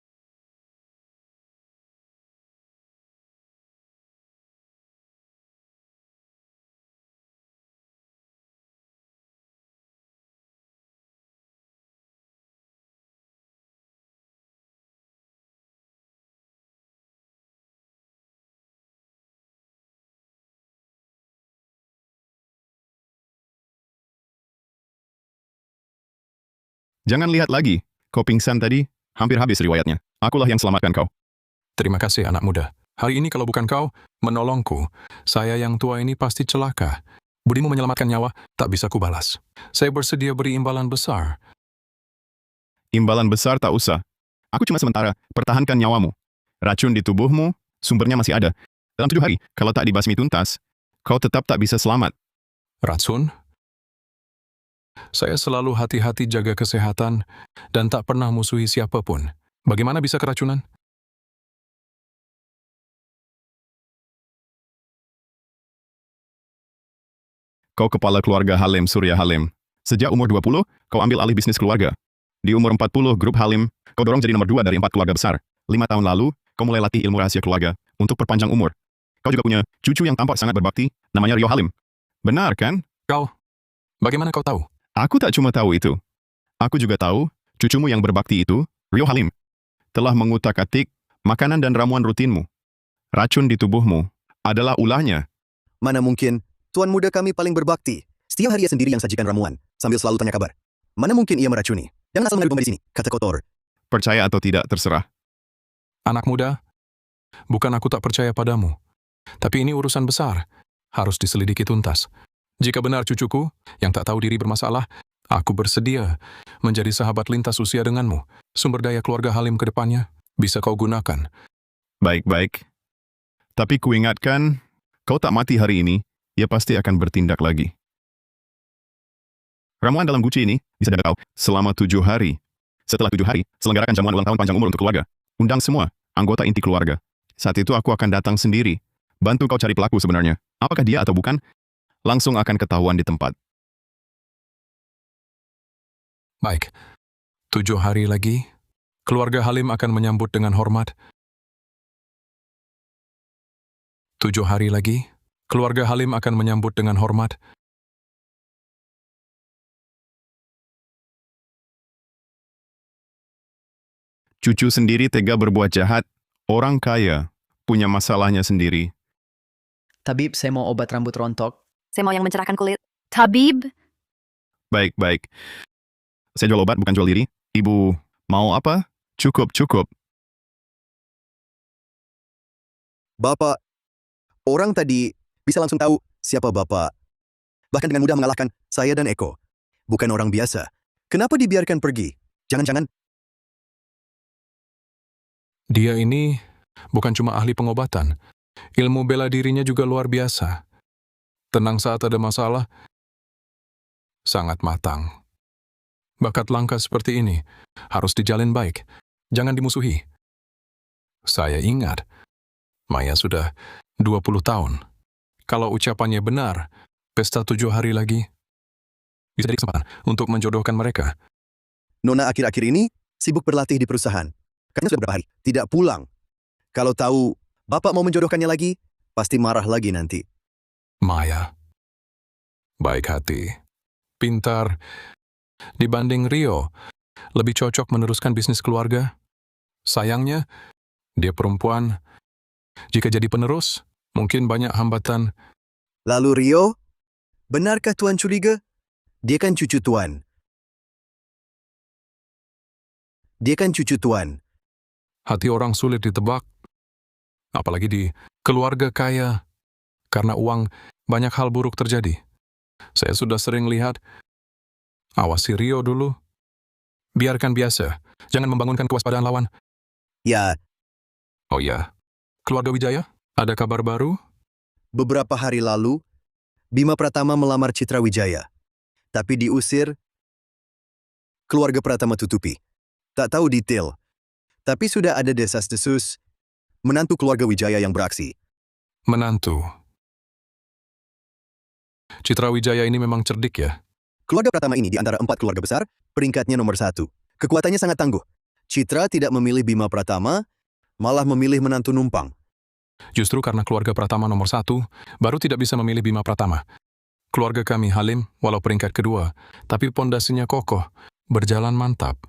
Jangan lihat lagi. Kau pingsan tadi, hampir habis riwayatnya. Akulah yang selamatkan kau. Terima kasih anak muda. Hari ini kalau bukan kau menolongku, saya yang tua ini pasti celaka. Budimu menyelamatkan nyawa, tak bisa kubalas. Saya bersedia beri imbalan besar. Imbalan besar tak usah. Aku cuma sementara, pertahankan nyawamu. Racun di tubuhmu, sumbernya masih ada. Dalam 7 hari, kalau tak dibasmi tuntas, kau tetap tak bisa selamat. Racun? Saya selalu hati-hati jaga kesehatan dan tak pernah musuhi siapapun. Bagaimana bisa keracunan? Kau kepala keluarga Halim Surya Halim. Sejak umur 20, kau ambil alih bisnis keluarga. Di umur 40, grup Halim, kau dorong jadi nomor 2 dari 4 keluarga besar. 5 tahun lalu, kau mulai latih ilmu rahasia keluarga untuk perpanjang umur. Kau juga punya cucu yang tampak sangat berbakti, namanya Rio Halim. Benar kan? Bagaimana kau tahu? Aku tak cuma tahu itu. Aku juga tahu, cucumu yang berbakti itu, Rio Halim, telah mengutak-atik makanan dan ramuan rutinmu. Racun di tubuhmu adalah ulahnya. mana mungkin? Tuan muda kami paling berbakti. Setiap hari ia sendiri yang sajikan ramuan, sambil selalu tanya kabar. Mana mungkin ia meracuni? Jangan asal mengadu domba di sini, kata kotor. Percaya atau tidak, terserah. Anak muda, bukan aku tak percaya padamu. Tapi ini urusan besar, harus diselidiki tuntas. Jika benar cucuku, yang tak tahu diri bermasalah, aku bersedia menjadi sahabat lintas usia denganmu. Sumber daya keluarga Halim ke depannya bisa kau gunakan. Baik-baik. Tapi kuingatkan, kau tak mati hari ini, ia pasti akan bertindak lagi. Ramuan dalam guci ini bisa jaga kau selama 7 hari. Setelah 7 hari, selenggarakan jamuan ulang tahun panjang umur untuk keluarga. Undang semua anggota inti keluarga. Saat itu aku akan datang sendiri. Bantu kau cari pelaku sebenarnya. Apakah dia atau bukan? Langsung akan ketahuan di tempat. Baik, 7 hari lagi, keluarga Halim akan menyambut dengan hormat. 7 hari lagi, keluarga Halim akan menyambut dengan hormat. Cucu sendiri tega berbuat jahat. Orang kaya punya masalahnya sendiri. Tabib, saya mau obat rambut rontok. Saya mau yang mencerahkan kulit. Tabib, Baik-baik. Saya jual obat, bukan jual diri. Ibu, mau apa? Cukup. Bapak, orang tadi bisa langsung tahu siapa Bapak. Bahkan dengan mudah mengalahkan saya dan Eko. Bukan orang biasa. Kenapa dibiarkan pergi? Jangan-jangan Dia ini bukan cuma ahli pengobatan, ilmu bela dirinya juga luar biasa. Tenang saat ada masalah, sangat matang. Bakat langka seperti ini harus dijalin baik, jangan dimusuhi. Saya ingat, Maya sudah 20 tahun. Kalau ucapannya benar, pesta 7 hari lagi bisa jadi kesempatan untuk menjodohkan mereka. Nona akhir-akhir ini sibuk berlatih di perusahaan. Katanya sudah berapa hari tidak pulang. Kalau tahu Bapak mau menjodohkannya lagi, pasti marah lagi nanti. Maya, baik hati, pintar, dibanding Rio, lebih cocok meneruskan bisnis keluarga. Sayangnya, dia perempuan. Jika jadi penerus, mungkin banyak hambatan. Lalu Rio, benarkah Tuan curiga? Dia kan cucu Tuan. Hati orang sulit ditebak. Apalagi di keluarga kaya. Karena uang, banyak hal buruk terjadi. Saya sudah sering lihat. Awasi Rio dulu. Biarkan biasa. Jangan membangunkan kewaspadaan lawan. Ya, Oh ya, keluarga Wijaya, ada kabar baru? beberapa hari lalu, Bima Pratama melamar Citra Wijaya. Tapi diusir, keluarga Pratama tutupi. Tak tahu detail. Tapi sudah ada desas-desus menantu keluarga Wijaya yang beraksi. Menantu. Citra Wijaya ini memang cerdik ya? Keluarga Pratama ini di antara 4 keluarga besar, peringkatnya nomor 1. Kekuatannya sangat tangguh. Citra tidak memilih Bima Pratama, malah memilih menantu numpang. Justru karena keluarga Pratama nomor 1, baru tidak bisa memilih Bima Pratama. Keluarga kami Halim, walau peringkat kedua, tapi pondasinya kokoh, berjalan mantap.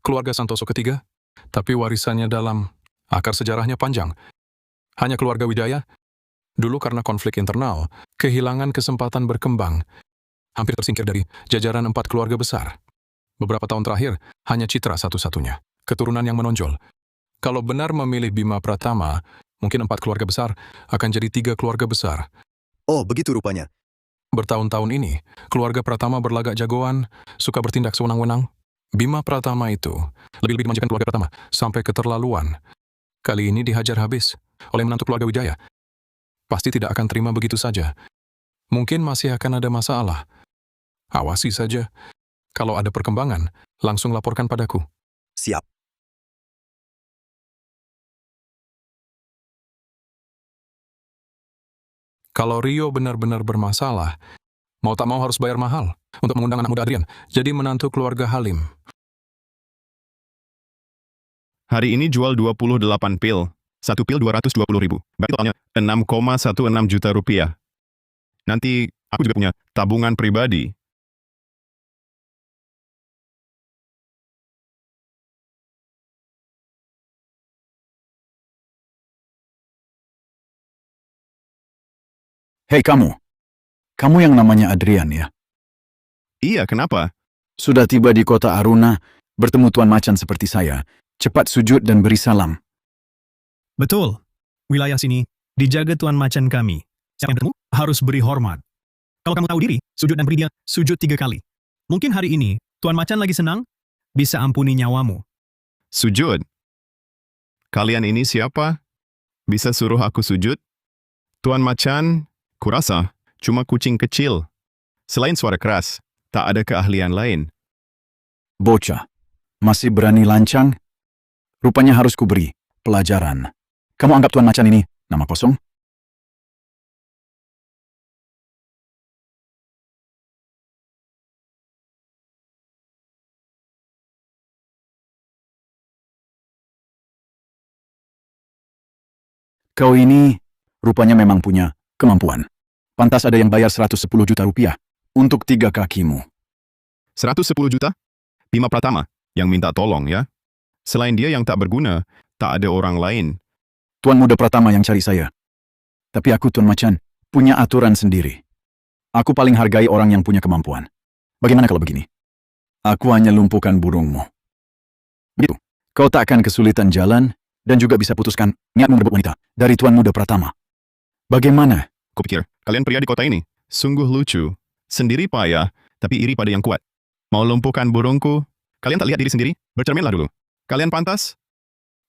Keluarga Santoso ketiga, tapi warisannya dalam, akar sejarahnya panjang. Hanya keluarga Wijaya, dulu karena konflik internal, kehilangan kesempatan berkembang, hampir tersingkir dari jajaran 4 keluarga besar. Beberapa tahun terakhir, hanya Citra satu-satunya, keturunan yang menonjol. Kalau benar memilih Bima Pratama, mungkin 4 keluarga besar akan jadi 3 keluarga besar. Oh, begitu rupanya. Bertahun-tahun ini, keluarga Pratama berlagak jagoan, suka bertindak sewenang-wenang. Bima Pratama itu lebih-lebih dimanjakan keluarga Pratama, sampai keterlaluan. Kali ini dihajar habis oleh menantu keluarga Wijaya. Pasti tidak akan terima begitu saja. Mungkin masih akan ada masalah. Awasi saja. Kalau ada perkembangan, langsung laporkan padaku. Siap. Kalau Rio benar-benar bermasalah, mau tak mau harus bayar mahal untuk mengundang anak muda Adrian jadi menantu keluarga Halim. Hari ini jual 28 pil. 1 pil 220.000. Berarti totalnya 6,16 juta rupiah. Nanti aku juga punya tabungan pribadi. Hei kamu. Kamu yang namanya Adrian ya? Iya, kenapa? Sudah tiba di kota Aruna, bertemu Tuan Macan seperti saya. Cepat sujud dan beri salam. Betul. Wilayah sini dijaga Tuan Macan kami. Siapa yang bertemu harus beri hormat. Kalau kamu tahu diri, sujud dan beri dia sujud 3 kali. Mungkin hari ini Tuan Macan lagi senang, bisa ampuni nyawamu. Sujud. Kalian ini siapa? Bisa suruh aku sujud? Tuan Macan, kurasa cuma kucing kecil. Selain suara keras, tak ada keahlian lain. Bocah, masih berani lancang? Rupanya harus kuberi pelajaran. Kamu anggap Tuan Macan ini nama kosong? Kau ini rupanya memang punya kemampuan. Pantas ada yang bayar 110 juta rupiah untuk 3 kakimu. 110 juta? Bima Pratama yang minta tolong ya. Selain dia yang tak berguna, tak ada orang lain. Tuan Muda Pratama yang cari saya. Tapi aku, Tuan Macan, punya aturan sendiri. Aku paling hargai orang yang punya kemampuan. Bagaimana kalau begini? Aku hanya lumpuhkan burungmu. Begitu, kau tak akan kesulitan jalan dan juga bisa putuskan niatmu merebut wanita dari Tuan Muda Pratama. Bagaimana? Kupikir, kalian pria di kota ini sungguh lucu. Sendiri payah, tapi iri pada yang kuat. Mau lumpuhkan burungku? Kalian tak lihat diri sendiri? Bercerminlah dulu. Kalian pantas?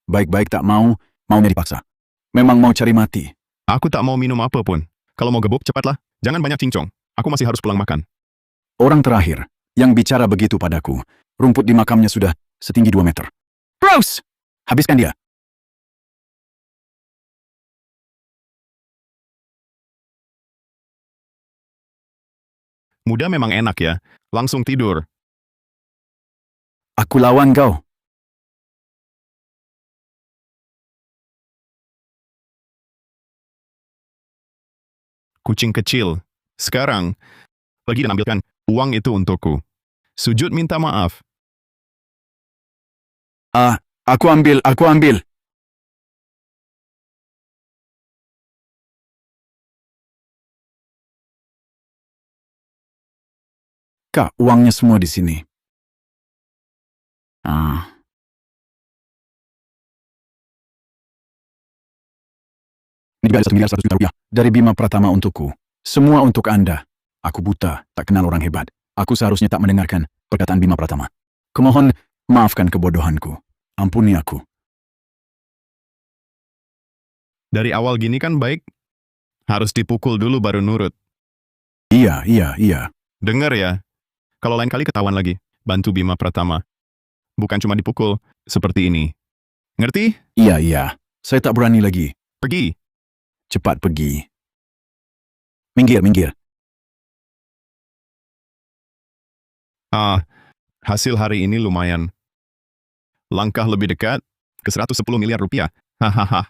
Baik-baik tak mau, maunya dipaksa. Memang mau cari mati. Aku tak mau minum apapun. Kalau mau gebuk, cepatlah. Jangan banyak cincong. Aku masih harus pulang makan. Orang terakhir yang bicara begitu padaku, rumput di makamnya sudah setinggi 2 meter. Rose! Habiskan dia. Muda memang enak ya. Langsung tidur. Aku lawan kau. Kucing kecil. Sekarang, pergi dan ambilkan uang itu untukku. Sujud minta maaf. Aku ambil. Kak, uangnya semua di sini. Ini juga ada 1 miliar 100 juta rupiah dari Bima Pratama untukku. Semua untuk Anda. Aku buta, tak kenal orang hebat. Aku seharusnya tak mendengarkan perkataan Bima Pratama. Kumohon, maafkan kebodohanku. Ampuni aku. Dari awal gini kan baik. Harus dipukul dulu baru nurut. Iya. Dengar ya. Kalau lain kali ketahuan lagi, bantu Bima Pratama. Bukan cuma dipukul, seperti ini. Ngerti? Iya. Saya tak berani lagi. Pergi. Cepat pergi. Minggir. Hasil hari ini lumayan. Langkah lebih dekat ke 110 miliar rupiah. Hahaha.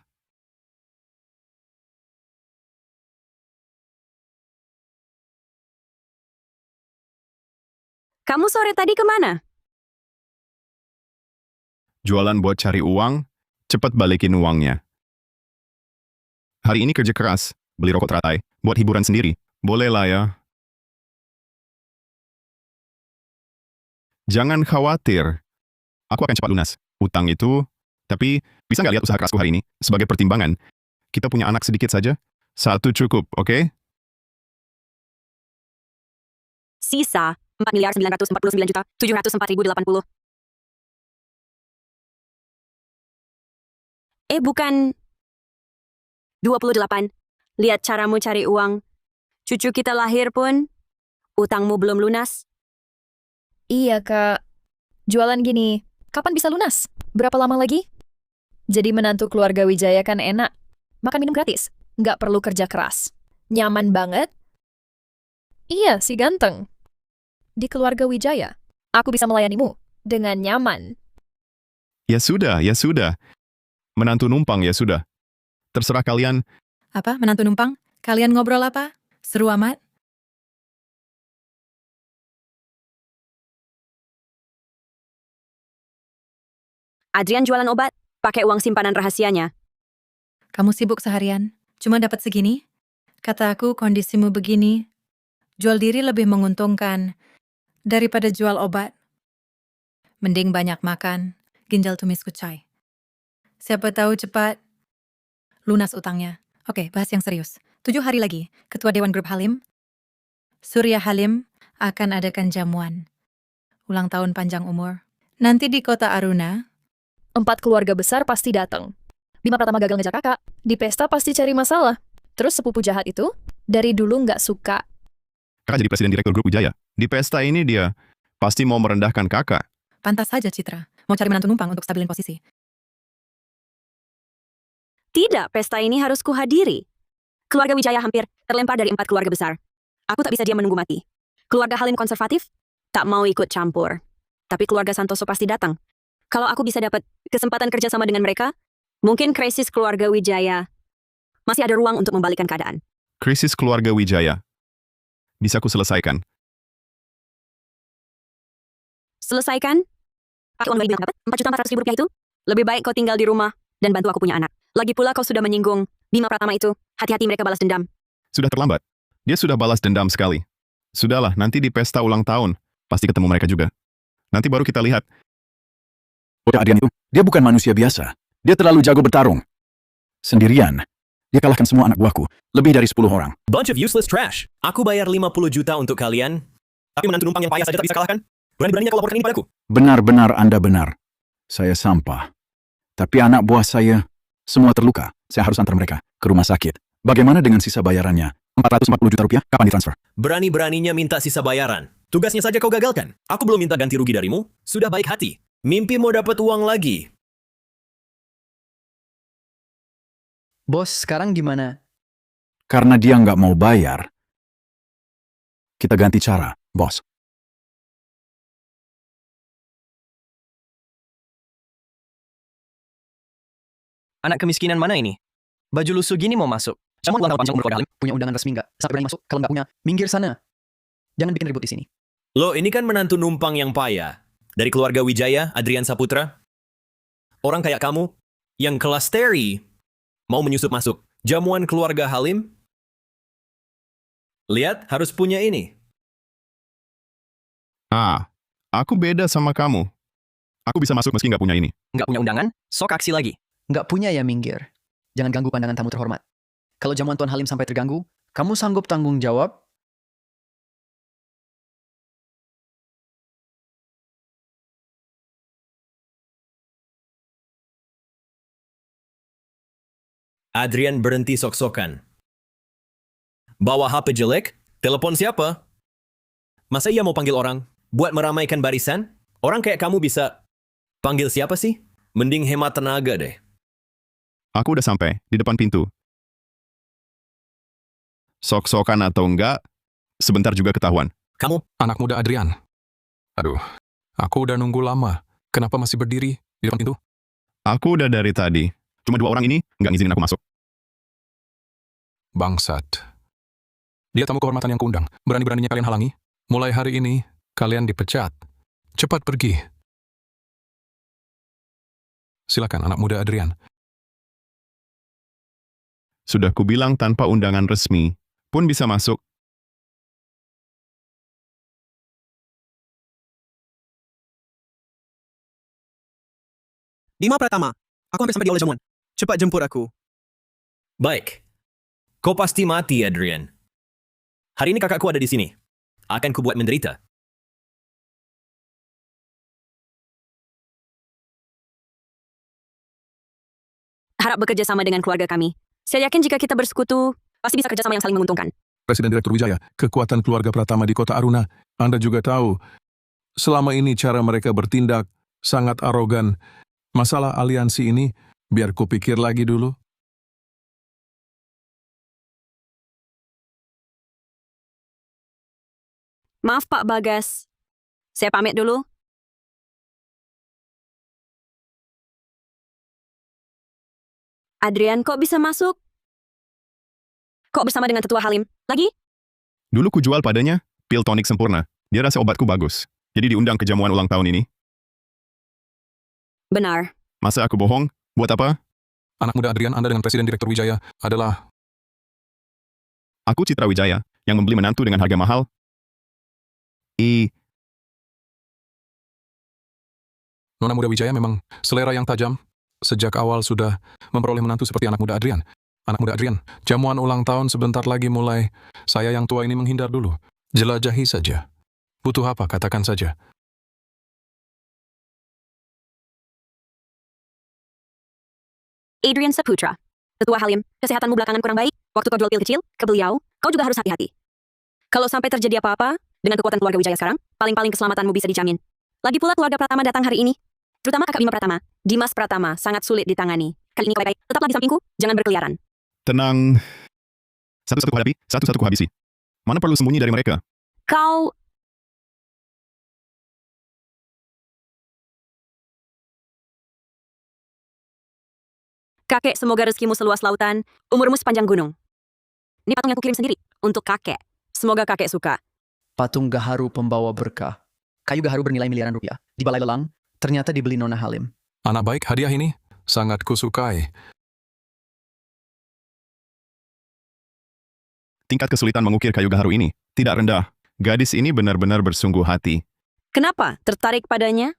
Kamu sore tadi kemana? Jualan buat cari uang, cepat balikin uangnya. Hari ini kerja keras, beli rokok teratai, buat hiburan sendiri. Boleh lah ya. Jangan khawatir. Aku akan cepat lunas. Utang itu, tapi bisa nggak lihat usaha kerasku hari ini? Sebagai pertimbangan, kita punya anak sedikit saja. 1 cukup, oke? Sisa 4.949.704.080. Bukan 28. Lihat caramu cari uang. Cucu kita lahir pun, utangmu belum lunas. Iya, Kak. Jualan gini, kapan bisa lunas? Berapa lama lagi? Jadi menantu keluarga Wijaya kan enak. Makan minum gratis. Nggak perlu kerja keras. Nyaman banget. Iya, si ganteng. Di keluarga Wijaya, aku bisa melayanimu dengan nyaman. Ya sudah. Menantu numpang ya sudah. Terserah kalian. Apa, menantu numpang? Kalian ngobrol apa? Seru amat? Adrian jualan obat, pakai uang simpanan rahasianya. Kamu sibuk seharian, cuma dapat segini? Kata aku kondisimu begini, jual diri lebih menguntungkan daripada jual obat. Mending banyak makan, ginjal tumis kucai. Siapa tahu cepat lunas utangnya. Oke, bahas yang serius. 7 hari lagi, Ketua Dewan Grup Halim, Surya Halim, akan adakan jamuan. Ulang tahun panjang umur. Nanti di kota Aruna, 4 keluarga besar pasti datang. Bima Pratama gagal ngejar kakak. Di pesta pasti cari masalah. Terus sepupu jahat itu, dari dulu nggak suka. Kakak jadi presiden direktur grup Wijaya. Di pesta ini dia pasti mau merendahkan kakak. pantas saja Citra. Mau cari menantu numpang untuk stabilin posisi. Tidak, pesta ini harus kuhadiri. Keluarga Wijaya hampir terlempar dari 4 keluarga besar. Aku tak bisa diam menunggu mati. Keluarga Halim konservatif tak mau ikut campur. Tapi keluarga Santoso pasti datang. Kalau aku bisa dapat kesempatan kerja sama dengan mereka, mungkin krisis keluarga Wijaya masih ada ruang untuk membalikkan keadaan. Krisis keluarga Wijaya. Bisa ku selesaikan. Selesaikan? Pakai uang bayi dapat 4.400.000 rupiah itu? Lebih baik kau tinggal di rumah dan bantu aku punya anak. Lagi pula kau sudah menyinggung Bima Pratama itu. Hati-hati mereka balas dendam. Sudah terlambat. Dia sudah balas dendam sekali. Sudahlah, nanti di pesta ulang tahun, pasti ketemu mereka juga. Nanti baru kita lihat. Bocah Adrian itu, dia bukan manusia biasa. Dia terlalu jago bertarung. Sendirian. Dia kalahkan semua anak buahku. Lebih dari 10 orang. Bunch of useless trash. Aku bayar 50 juta untuk kalian. Tapi menantu numpang yang payah saja tak bisa kalahkan. Berani-beraninya kau laporkan ini padaku. Benar-benar Anda benar. Saya sampah. Tapi anak buah saya, semua terluka. Saya harus antar mereka ke rumah sakit. Bagaimana dengan sisa bayarannya? 440 juta rupiah, kapan ditransfer? Berani-beraninya minta sisa bayaran. Tugasnya saja kau gagalkan. Aku belum minta ganti rugi darimu. Sudah baik hati. Mimpi mau dapat uang lagi. Bos, sekarang gimana? Karena dia nggak mau bayar. Kita ganti cara, bos. Anak kemiskinan mana ini? Baju lusuh gini mau masuk. Kamu ulang tahun panjang umur keluarga Halim. Punya undangan resmi nggak? Sampai berani masuk. Kalau nggak punya, minggir sana. Jangan bikin ribut di sini. Lo ini kan menantu numpang yang payah. Dari keluarga Wijaya, Adrian Saputra. Orang kayak kamu, yang kelas Terry, mau menyusup masuk jamuan keluarga Halim? Lihat, harus punya ini. Aku beda sama kamu. Aku bisa masuk meski nggak punya ini. Nggak punya undangan? Sok aksi lagi. Nggak punya ya minggir. Jangan ganggu pandangan tamu terhormat. Kalau jamuan Tuan Halim sampai terganggu, kamu sanggup tanggung jawab? Adrian berhenti sok-sokan. Bawa HP jelek? Telepon siapa? Masa ia mau panggil orang? Buat meramaikan barisan? Orang kayak kamu bisa panggil siapa sih? Mending hemat tenaga deh. Aku udah sampai di depan pintu. Sok-sokan atau enggak, sebentar juga ketahuan. Kamu? Anak muda Adrian. Aduh, aku udah nunggu lama. Kenapa masih berdiri di depan pintu? Aku udah dari tadi. Cuma 2 orang ini nggak ngizinin aku masuk. Bangsat. Dia tamu kehormatan yang kuundang. Berani-beraninya kalian halangi. Mulai hari ini, kalian dipecat. Cepat pergi. Silakan, anak muda Adrian. Sudah kubilang tanpa undangan resmi, pun bisa masuk. Dima Pratama, aku hampir sampai di oleh jamuan. Cepat jemput aku. Baik. Kau pasti mati, Adrian. Hari ini kakakku ada di sini. Akan kubuat menderita. Harap bekerja sama dengan keluarga kami. Saya yakin jika kita bersekutu, pasti bisa kerjasama yang saling menguntungkan. Presiden Direktur Wijaya, kekuatan keluarga Pratama di kota Aruna. Anda juga tahu, selama ini cara mereka bertindak sangat arogan. Masalah aliansi ini, biar kupikir lagi dulu. Maaf Pak Bagas. Saya pamit dulu. Adrian, kok bisa masuk? Kok bersama dengan tetua Halim? Lagi? Dulu ku jual padanya pil tonik sempurna. Dia rasa obatku bagus. Jadi diundang ke jamuan ulang tahun ini. Benar. Masa aku bohong? Buat apa? Anak muda Adrian, Anda dengan Presiden Direktur Wijaya adalah... Aku Citra Wijaya, yang membeli menantu dengan harga mahal. Nona muda Wijaya memang selera yang tajam. Sejak awal sudah memperoleh menantu seperti anak muda Adrian. Anak muda Adrian, jamuan ulang tahun sebentar lagi mulai. Saya yang tua ini menghindar dulu. Jelajahi saja. Butuh apa? Katakan saja. Adrian Saputra. Tetua Halim, kesehatanmu belakangan kurang baik. Waktu kau jual pil kecil ke beliau, kau juga harus hati-hati. Kalau sampai terjadi apa-apa, dengan kekuatan keluarga Wijaya sekarang, paling-paling keselamatanmu bisa dijamin. Lagi pula keluarga Pratama datang hari ini. Terutama kakak Bima Pratama, Dimas Pratama, sangat sulit ditangani. Kali ini kau baik, tetaplah di sampingku, jangan berkeliaran. Tenang. Satu-satu ku hadapi, satu-satu ku habisi. Mana perlu sembunyi dari mereka? Kau... Kakek, semoga rezekimu seluas lautan, umurmu sepanjang gunung. Ini patung yang kukirim sendiri, untuk kakek. Semoga kakek suka. Patung gaharu pembawa berkah. Kayu gaharu bernilai miliaran rupiah. Di balai lelang, ternyata dibeli Nona Halim. Anak baik, hadiah ini sangat kusukai. Tingkat kesulitan mengukir kayu gaharu ini tidak rendah. Gadis ini benar-benar bersungguh hati. Kenapa tertarik padanya?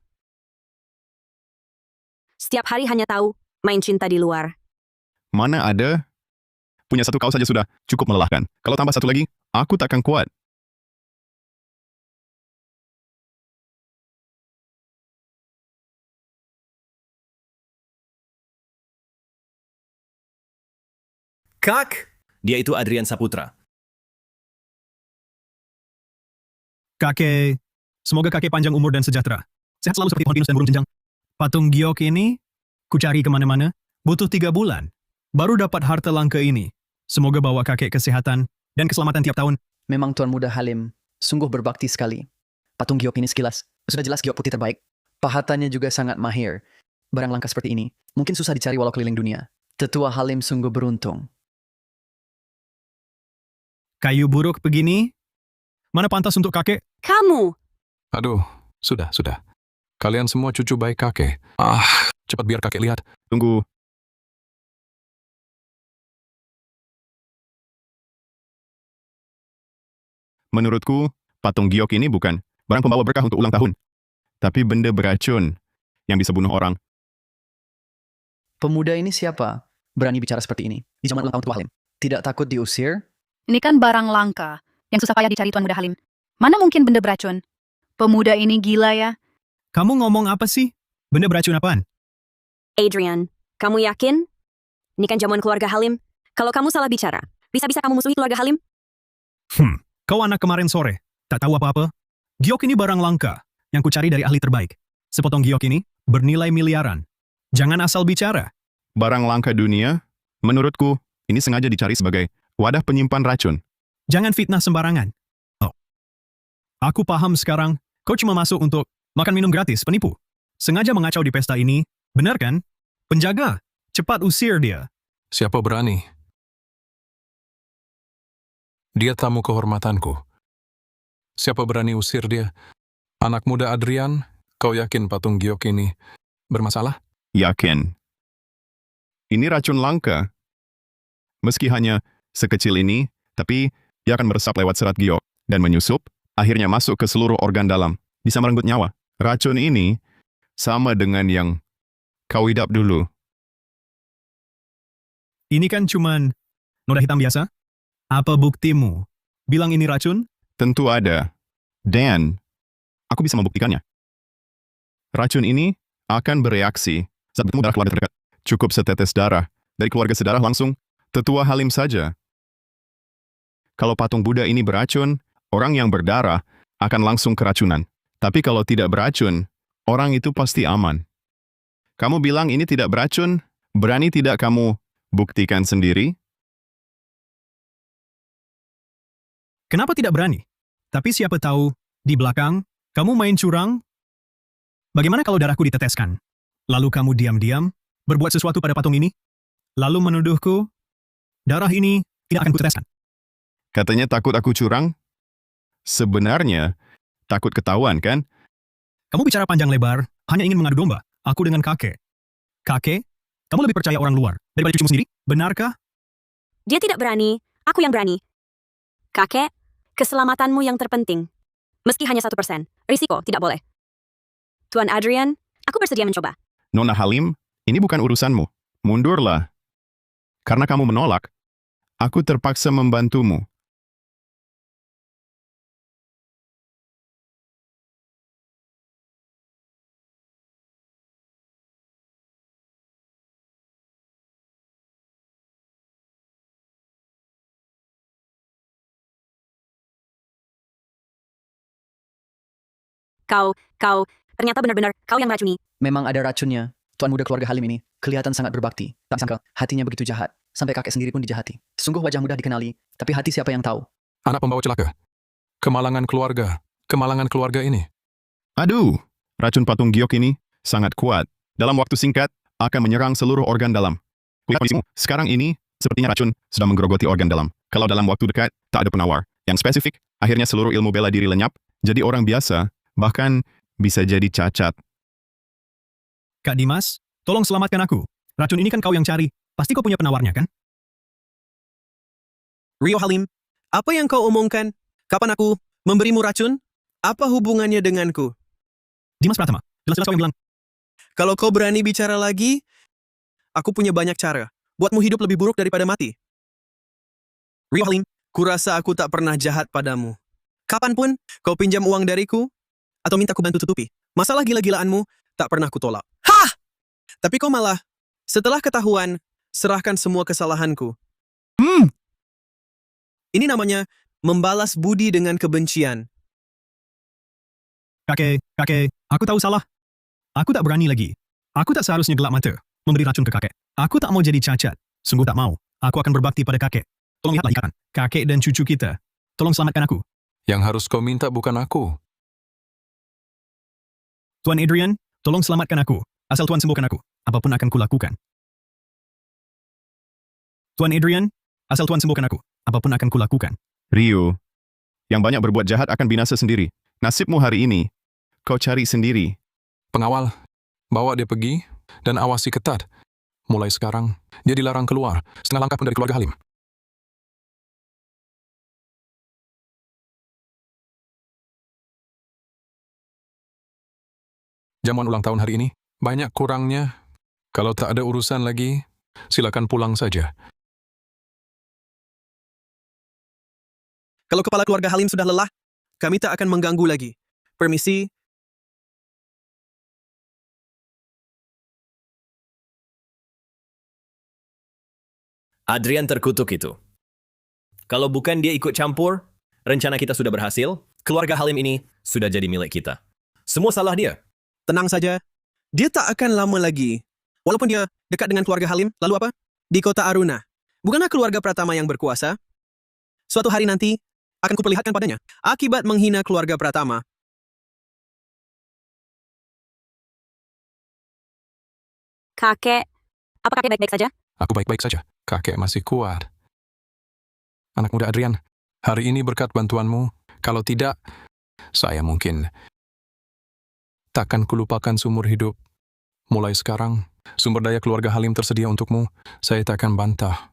Setiap hari hanya tahu main cinta di luar. Mana ada? Punya satu kaos saja sudah cukup melelahkan. Kalau tambah satu lagi, aku takkan kuat. Kak, dia itu Adrian Saputra. Kakek, semoga kakek panjang umur dan sejahtera. Sehat selalu seperti pohon pinus dan burung jenjang. Patung giok ini, ku cari kemana-mana, butuh 3 bulan. Baru dapat harta langka ini. Semoga bawa kakek kesehatan dan keselamatan tiap tahun. Memang Tuan Muda Halim sungguh berbakti sekali. Patung giok ini sekilas, sudah jelas giok putih terbaik. Pahatannya juga sangat mahir. Barang langka seperti ini, mungkin susah dicari walau keliling dunia. Tetua Halim sungguh beruntung. Kayu buruk begini, mana pantas untuk kakek? Kamu! Aduh, sudah. Kalian semua cucu baik kakek. Cepat biar kakek lihat. Tunggu. Menurutku, patung giok ini bukan barang pembawa berkah untuk ulang tahun, tapi benda beracun yang bisa bunuh orang. Pemuda ini siapa? Berani bicara seperti ini di zaman ulang tahun Tua Halim. Tidak takut diusir? Ini kan barang langka yang susah payah dicari Tuan Muda Halim. Mana mungkin benda beracun? Pemuda ini gila ya. Kamu ngomong apa sih? Benda beracun apaan? Adrian, kamu yakin? Ini kan jamuan keluarga Halim. Kalau kamu salah bicara, bisa-bisa kamu musuhi keluarga Halim? Kau anak kemarin sore, tak tahu apa-apa? Giok ini barang langka yang kucari dari ahli terbaik. Sepotong giok ini bernilai miliaran. Jangan asal bicara. Barang langka dunia, menurutku, ini sengaja dicari sebagai wadah penyimpan racun. Jangan fitnah sembarangan. Oh. Aku paham sekarang, kau cuma masuk untuk makan minum gratis, penipu. Sengaja mengacau di pesta ini, benar kan? Penjaga, cepat usir dia. Siapa berani? Dia tamu kehormatanku. Siapa berani usir dia? Anak muda Adrian, kau yakin patung giok ini bermasalah? Yakin. Ini racun langka. Meski hanya sekecil ini, tapi dia akan meresap lewat serat giok dan menyusup, akhirnya masuk ke seluruh organ dalam, bisa merenggut nyawa. Racun ini sama dengan yang kau idap dulu. Ini kan cuman noda hitam biasa? Apa buktimu? Bilang ini racun? Tentu ada. Dan aku bisa membuktikannya. Racun ini akan bereaksi saat bertemu darah keluarga terdekat. Cukup setetes darah dari keluarga sedarah langsung tetua Halim saja. Kalau patung Buddha ini beracun, orang yang berdarah akan langsung keracunan. Tapi kalau tidak beracun, orang itu pasti aman. Kamu bilang ini tidak beracun, berani tidak kamu buktikan sendiri? Kenapa tidak berani? Tapi siapa tahu, di belakang, kamu main curang? Bagaimana kalau darahku diteteskan? Lalu kamu diam-diam berbuat sesuatu pada patung ini? Lalu menuduhku, darah ini tidak akan kuteteskan. Katanya takut aku curang? Sebenarnya, takut ketahuan kan? Kamu bicara panjang lebar, hanya ingin mengadu domba. Aku dengan kakek. Kakek, kamu lebih percaya orang luar daripada cucumu sendiri? Benarkah? Dia tidak berani, aku yang berani. Kakek, keselamatanmu yang terpenting. Meski hanya 1%, risiko tidak boleh. Tuan Adrian, aku bersedia mencoba. Nona Halim, ini bukan urusanmu. Mundurlah. Karena kamu menolak, aku terpaksa membantumu. Kau, ternyata benar-benar kau yang meracuni. Memang ada racunnya. Tuan muda keluarga Halim ini kelihatan sangat berbakti. Tak sangka hatinya begitu jahat. Sampai kakek sendiri pun dijahati. Sungguh wajah mudah dikenali, tapi hati siapa yang tahu? Anak pembawa celaka. Kemalangan keluarga ini. Aduh, racun patung giok ini sangat kuat. Dalam waktu singkat, akan menyerang seluruh organ dalam. Kulihat kondisimu, sekarang ini, sepertinya racun sedang menggerogoti organ dalam. Kalau dalam waktu dekat, tak ada penawar yang spesifik, akhirnya seluruh ilmu bela diri lenyap, jadi orang biasa, bahkan bisa jadi cacat. Kak Dimas, tolong selamatkan aku. Racun ini kan kau yang cari. Pasti kau punya penawarnya, kan? Rio Halim, apa yang kau omongkan? Kapan aku memberimu racun? Apa hubungannya denganku? Dimas Pratama, jelas-jelas kau yang bilang. Kalau kau berani bicara lagi, aku punya banyak cara. Buatmu hidup lebih buruk daripada mati. Rio Halim, kurasa aku tak pernah jahat padamu. Kapanpun kau pinjam uang dariku, atau minta ku bantu tutupi. Masalah gila-gilaanmu tak pernah ku tolak. Hah! Tapi kau malah, setelah ketahuan, serahkan semua kesalahanku. Ini namanya membalas budi dengan kebencian. Kakek, aku tahu salah. Aku tak berani lagi. Aku tak seharusnya gelap mata, memberi racun ke kakek. Aku tak mau jadi cacat. Sungguh tak mau. Aku akan berbakti pada kakek. Tolong lihatlah ikatan. Kakek dan cucu kita. Tolong selamatkan aku. Yang harus kau minta bukan aku. Tuan Adrian, tolong selamatkan aku. Asal Tuan sembuhkan aku, apapun akan kulakukan. Tuan Adrian, asal Tuan sembuhkan aku, apapun akan kulakukan. Rio, yang banyak berbuat jahat akan binasa sendiri. Nasibmu hari ini, kau cari sendiri. Pengawal, bawa dia pergi dan awasi ketat. Mulai sekarang, dia dilarang keluar setengah langkah pun dari keluarga Halim. Jamuan ulang tahun hari ini banyak kurangnya. Kalau tak ada urusan lagi, silakan pulang saja. Kalau kepala keluarga Halim sudah lelah, kami tak akan mengganggu lagi. Permisi. Adrian terkutuk itu. Kalau bukan dia ikut campur, rencana kita sudah berhasil, keluarga Halim ini sudah jadi milik kita. Semua salah dia. Tenang saja. Dia tak akan lama lagi. Walaupun dia dekat dengan keluarga Halim, lalu apa? Di kota Aruna. Bukankah keluarga Pratama yang berkuasa? Suatu hari nanti, akan kuperlihatkan padanya. Akibat menghina keluarga Pratama. Kakek, apa kakek baik-baik saja? Aku baik-baik saja. Kakek masih kuat. Anak muda Adrian, hari ini berkat bantuanmu. Kalau tidak, saya mungkin takkan kulupakan seumur hidup. Mulai sekarang, sumber daya keluarga Halim tersedia untukmu. Saya takkan bantah.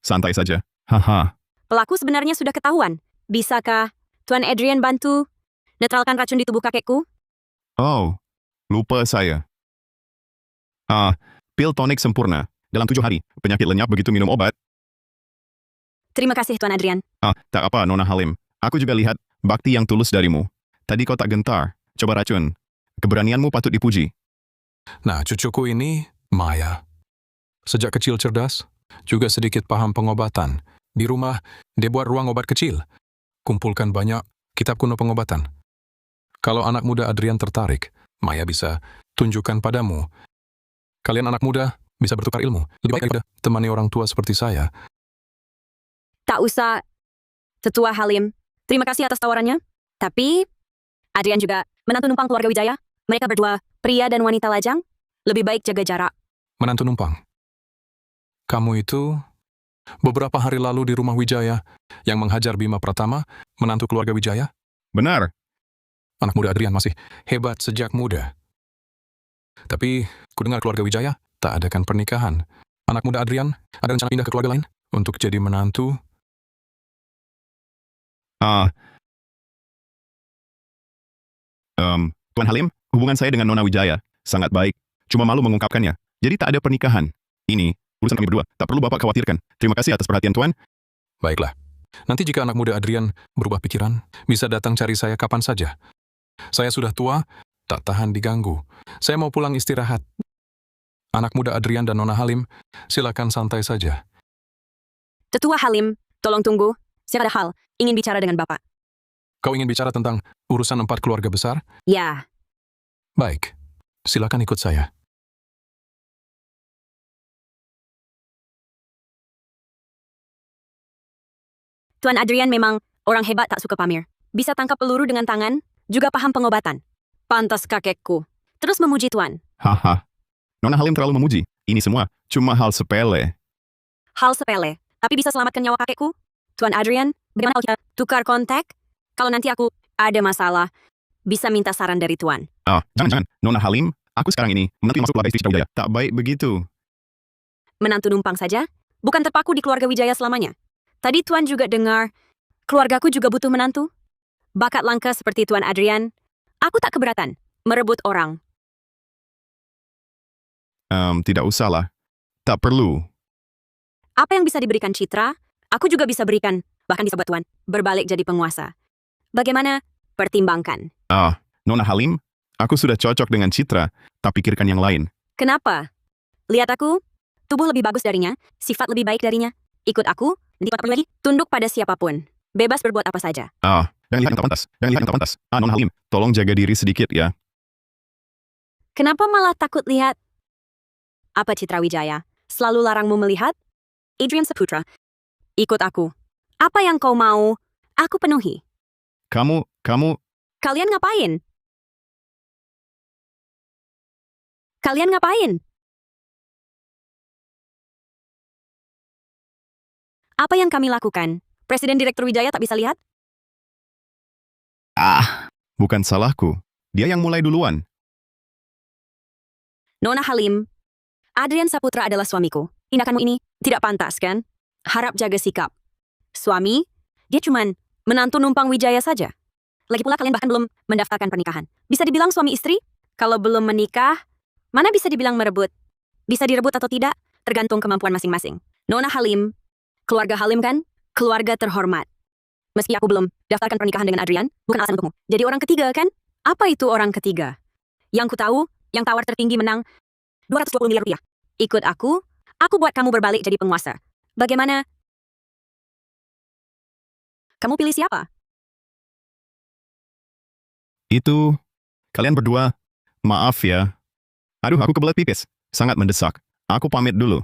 Santai saja. Haha. Pelaku sebenarnya sudah ketahuan. Bisakah Tuan Adrian bantu netralkan racun di tubuh kakekku? Oh, lupa saya. Pil tonik sempurna. Dalam 7 hari, penyakit lenyap begitu minum obat. Terima kasih, Tuan Adrian. Tak apa, Nona Halim. Aku juga lihat bakti yang tulus darimu. Tadi kau tak gentar. Coba racun. Keberanianmu patut dipuji. Nah, cucuku ini, Maya. Sejak kecil cerdas, juga sedikit paham pengobatan. Di rumah, dia buat ruang obat kecil. Kumpulkan banyak kitab kuno pengobatan. Kalau anak muda Adrian tertarik, Maya bisa tunjukkan padamu. Kalian anak muda bisa bertukar ilmu. Lebih baik daripada temani orang tua seperti saya. Tak usah, Tetua Halim. Terima kasih atas tawarannya. Tapi, Adrian juga menantu numpang keluarga Wijaya. Mereka berdua, pria dan wanita lajang. Lebih baik jaga jarak. Menantu numpang. Kamu itu beberapa hari lalu di rumah Wijaya yang menghajar Bima Pratama, menantu keluarga Wijaya? Benar. Anak muda Adrian masih hebat sejak muda. Tapi, kudengar keluarga Wijaya tak adakan pernikahan. Anak muda Adrian ada rencana pindah ke keluarga lain untuk jadi menantu. Tuan Halim, hubungan saya dengan Nona Wijaya sangat baik. Cuma malu mengungkapkannya. Jadi tak ada pernikahan. Ini urusan kami berdua. Tak perlu Bapak khawatirkan. Terima kasih atas perhatian Tuan. Baiklah. Nanti jika anak muda Adrian berubah pikiran, bisa datang cari saya kapan saja. Saya sudah tua, tak tahan diganggu. Saya mau pulang istirahat. Anak muda Adrian dan Nona Halim, silakan santai saja. Tetua Halim, tolong tunggu. Saya ada hal, ingin bicara dengan Bapak. Kau ingin bicara tentang urusan 4 keluarga besar? Ya. Baik, silakan ikut saya. Tuan Adrian memang orang hebat tak suka pamer. Bisa tangkap peluru dengan tangan, juga paham pengobatan. Pantas kakekku. Terus memuji Tuan. Haha. Nona Halim terlalu memuji. Ini semua cuma hal sepele. Hal sepele, tapi bisa selamatkan nyawa kakekku? Tuan Adrian, bagaimana kalau kita tukar kontak? Kalau nanti aku ada masalah, bisa minta saran dari Tuan. Jangan. Nona Halim, aku sekarang ini menantu masuk keluarga istri Citra Wijaya. Tak baik begitu. Menantu numpang saja? Bukan terpaku di keluarga Wijaya selamanya. Tadi Tuan juga dengar, keluargaku juga butuh menantu. Bakat langka seperti Tuan Adrian, aku tak keberatan merebut orang. Tidak usahlah. Tak perlu. Apa yang bisa diberikan Citra, aku juga bisa berikan, bahkan bisa buat Tuan berbalik jadi penguasa. Bagaimana? Pertimbangkan. Nona Halim, aku sudah cocok dengan Citra, tak pikirkan yang lain. Kenapa? Lihat aku, tubuh lebih bagus darinya, sifat lebih baik darinya. Ikut aku, nanti tak perlu lagi, tunduk pada siapapun. Bebas berbuat apa saja. Jangan lihat yang tak pantas. Nona Halim, tolong jaga diri sedikit ya. Kenapa malah takut lihat? Apa Citra Wijaya selalu larangmu melihat? Adrian Saputra, ikut aku. Apa yang kau mau, aku penuhi. Kamu... Kalian ngapain? Kalian ngapain? Apa yang kami lakukan? Presiden Direktur Wijaya tak bisa lihat? Bukan salahku. Dia yang mulai duluan. Nona Halim, Adrian Saputra adalah suamiku. Tindakanmu ini tidak pantas, kan? Harap jaga sikap. Suami, dia cuman menantu numpang Wijaya saja. Lagi pula kalian bahkan belum mendaftarkan pernikahan. Bisa dibilang suami istri? Kalau belum menikah, mana bisa dibilang merebut? Bisa direbut atau tidak, tergantung kemampuan masing-masing. Nona Halim, keluarga Halim kan? Keluarga terhormat. Meski aku belum daftarkan pernikahan dengan Adrian, bukan alasan untukmu. Jadi orang ketiga, kan? Apa itu orang ketiga? Yang ku tahu, yang tawar tertinggi menang 220 miliar rupiah. Ikut aku buat kamu berbalik jadi penguasa. Bagaimana? Kamu pilih siapa? Itu, kalian berdua, maaf ya. Aduh, aku kebelet pipis. Sangat mendesak. Aku pamit dulu.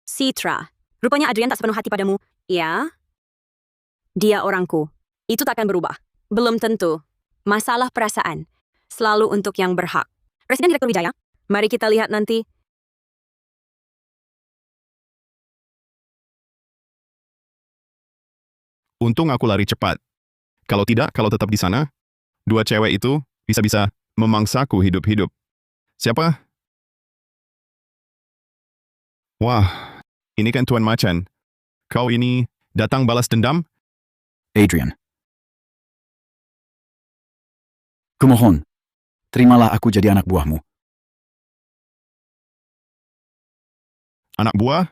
Citra. Rupanya Adrian tak sepenuh hati padamu. Ya? Dia orangku. Itu takkan berubah. Belum tentu. Masalah perasaan. Selalu untuk yang berhak. Presiden Direktur Wijaya, mari kita lihat nanti. Untung aku lari cepat. Kalau tidak, kalau tetap di sana, dua cewek itu bisa-bisa memangsaku hidup-hidup. Siapa? Wah, ini kan Tuan Macan. Kau ini datang balas dendam? Adrian. Kumohon, terimalah aku jadi anak buahmu. Anak buah?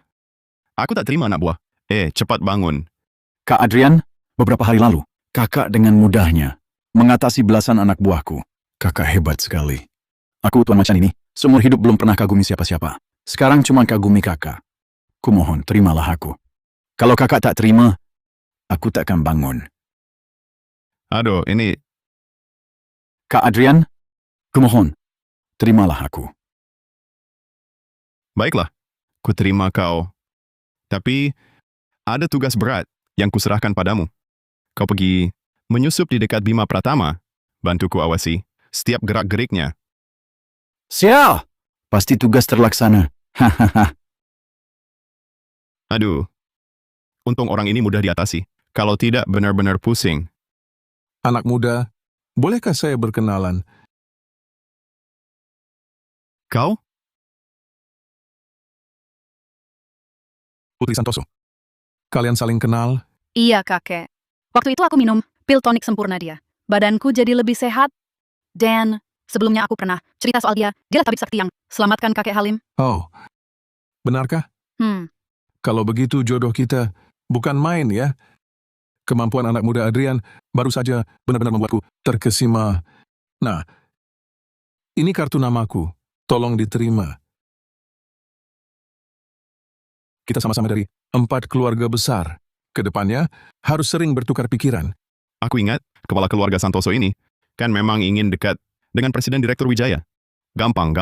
Aku tak terima anak buah. Cepat bangun. Kak Adrian, beberapa hari lalu, kakak dengan mudahnya mengatasi belasan anak buahku. Kakak hebat sekali. Aku, Tuan Macan ini, seumur hidup belum pernah kagumi siapa-siapa. Sekarang cuma kagumi kakak. Kumohon, terimalah aku. Kalau kakak tak terima, aku takkan bangun. Aduh, ini... Kak Adrian, kumohon, terimalah aku. Baiklah, ku terima kau. Tapi, ada tugas berat yang kuserahkan padamu. Kau pergi menyusup di dekat Bima Pratama, bantu ku awasi setiap gerak-geriknya. Sial! Pasti tugas terlaksana. Hahaha. Aduh, untung orang ini mudah diatasi. Kalau tidak, benar-benar pusing. Anak muda, bolehkah saya berkenalan? Kau? Putri Santoso. Kalian saling kenal? Iya, kakek. Waktu itu aku minum pil tonik sempurna dia. Badanku jadi lebih sehat. Dan sebelumnya aku pernah cerita soal dia. Dia tabib sakti yang selamatkan kakek Halim. Oh, benarkah? Kalau begitu jodoh kita bukan main ya. Kemampuan anak muda Adrian baru saja benar-benar membuatku terkesima. Nah, ini kartu namaku. Tolong diterima. Kita sama-sama dari 4 keluarga besar. Kedepannya harus sering bertukar pikiran. Aku ingat, kepala keluarga Santoso ini kan memang ingin dekat dengan Presiden Direktur Wijaya. Gampang.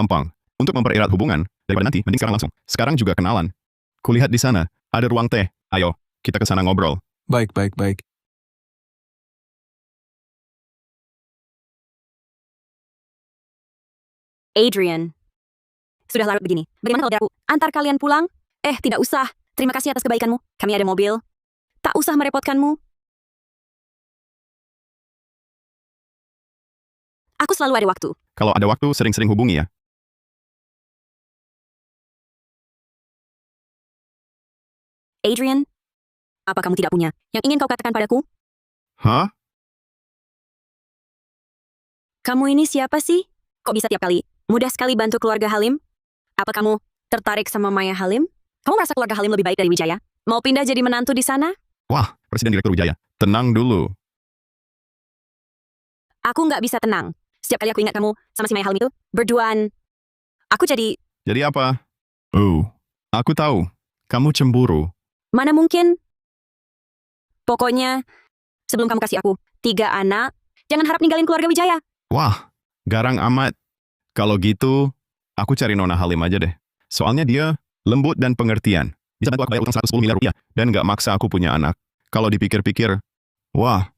Untuk mempererat hubungan, daripada nanti, mending sekarang langsung. Sekarang juga kenalan. Kulihat di sana, ada ruang teh. Ayo, kita ke sana ngobrol. Baik. Adrian. Sudah larut begini. Bagaimana kalau aku antar kalian pulang? Tidak usah. Terima kasih atas kebaikanmu. Kami ada mobil. Tak usah merepotkanmu. Aku selalu ada waktu. Kalau ada waktu, sering-sering hubungi ya. Adrian, apa kamu tidak punya yang ingin kau katakan padaku? Hah? Kamu ini siapa sih? Kok bisa tiap kali mudah sekali bantu keluarga Halim? Apa kamu tertarik sama Maya Halim? Kamu merasa keluarga Halim lebih baik dari Wijaya? Mau pindah jadi menantu di sana? Wah, Presiden Direktur Wijaya. Tenang dulu. Aku nggak bisa tenang. Setiap kali aku ingat kamu sama si Maya Halim itu, berduaan. Aku jadi... Jadi apa? Oh, aku tahu. Kamu cemburu. Mana mungkin? Pokoknya, sebelum kamu kasih aku 3 anak, jangan harap ninggalin keluarga Wijaya. Wah, garang amat. Kalau gitu, aku cari Nona Halim aja deh. Soalnya dia lembut dan pengertian. Bisa bantu aku bayar utang 110 miliar rupiah dan nggak maksa aku punya anak. Kalau dipikir-pikir, wah.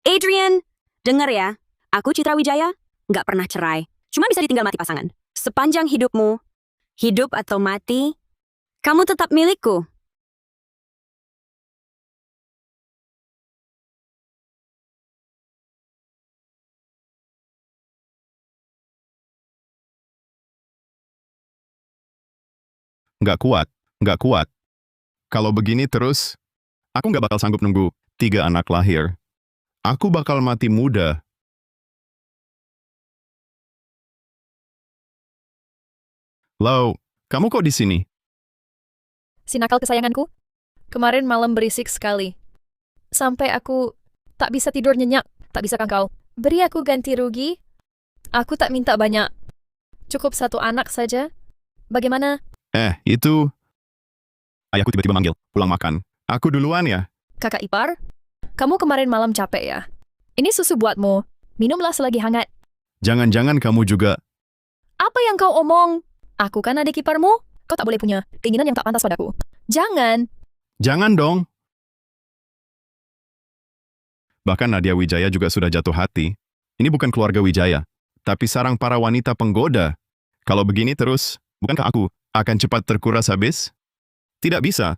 Adrian, dengar ya. Aku Citra Wijaya, nggak pernah cerai. Cuma bisa ditinggal mati pasangan. Sepanjang hidupmu, hidup atau mati, kamu tetap milikku. Nggak kuat, nggak kuat. Kalau begini terus, aku nggak bakal sanggup nunggu 3 anak lahir. Aku bakal mati muda. Lau, kamu kok di sini? Si nakal kesayanganku. Kemarin malam berisik sekali. Sampai aku tak bisa tidur nyenyak. Tak bisakah kau beri aku ganti rugi? Aku tak minta banyak. Cukup 1 anak saja. Bagaimana? Itu... Ayahku tiba-tiba manggil, pulang makan. Aku duluan ya. Kakak ipar? Kamu kemarin malam capek ya? Ini susu buatmu. Minumlah selagi hangat. Jangan-jangan kamu juga... Apa yang kau omong? Aku kan adik iparmu. Kau tak boleh punya keinginan yang tak pantas padaku. Jangan. Jangan dong. Bahkan Nadia Wijaya juga sudah jatuh hati. Ini bukan keluarga Wijaya, tapi sarang para wanita penggoda. Kalau begini terus, bukankah aku akan cepat terkuras habis? Tidak bisa.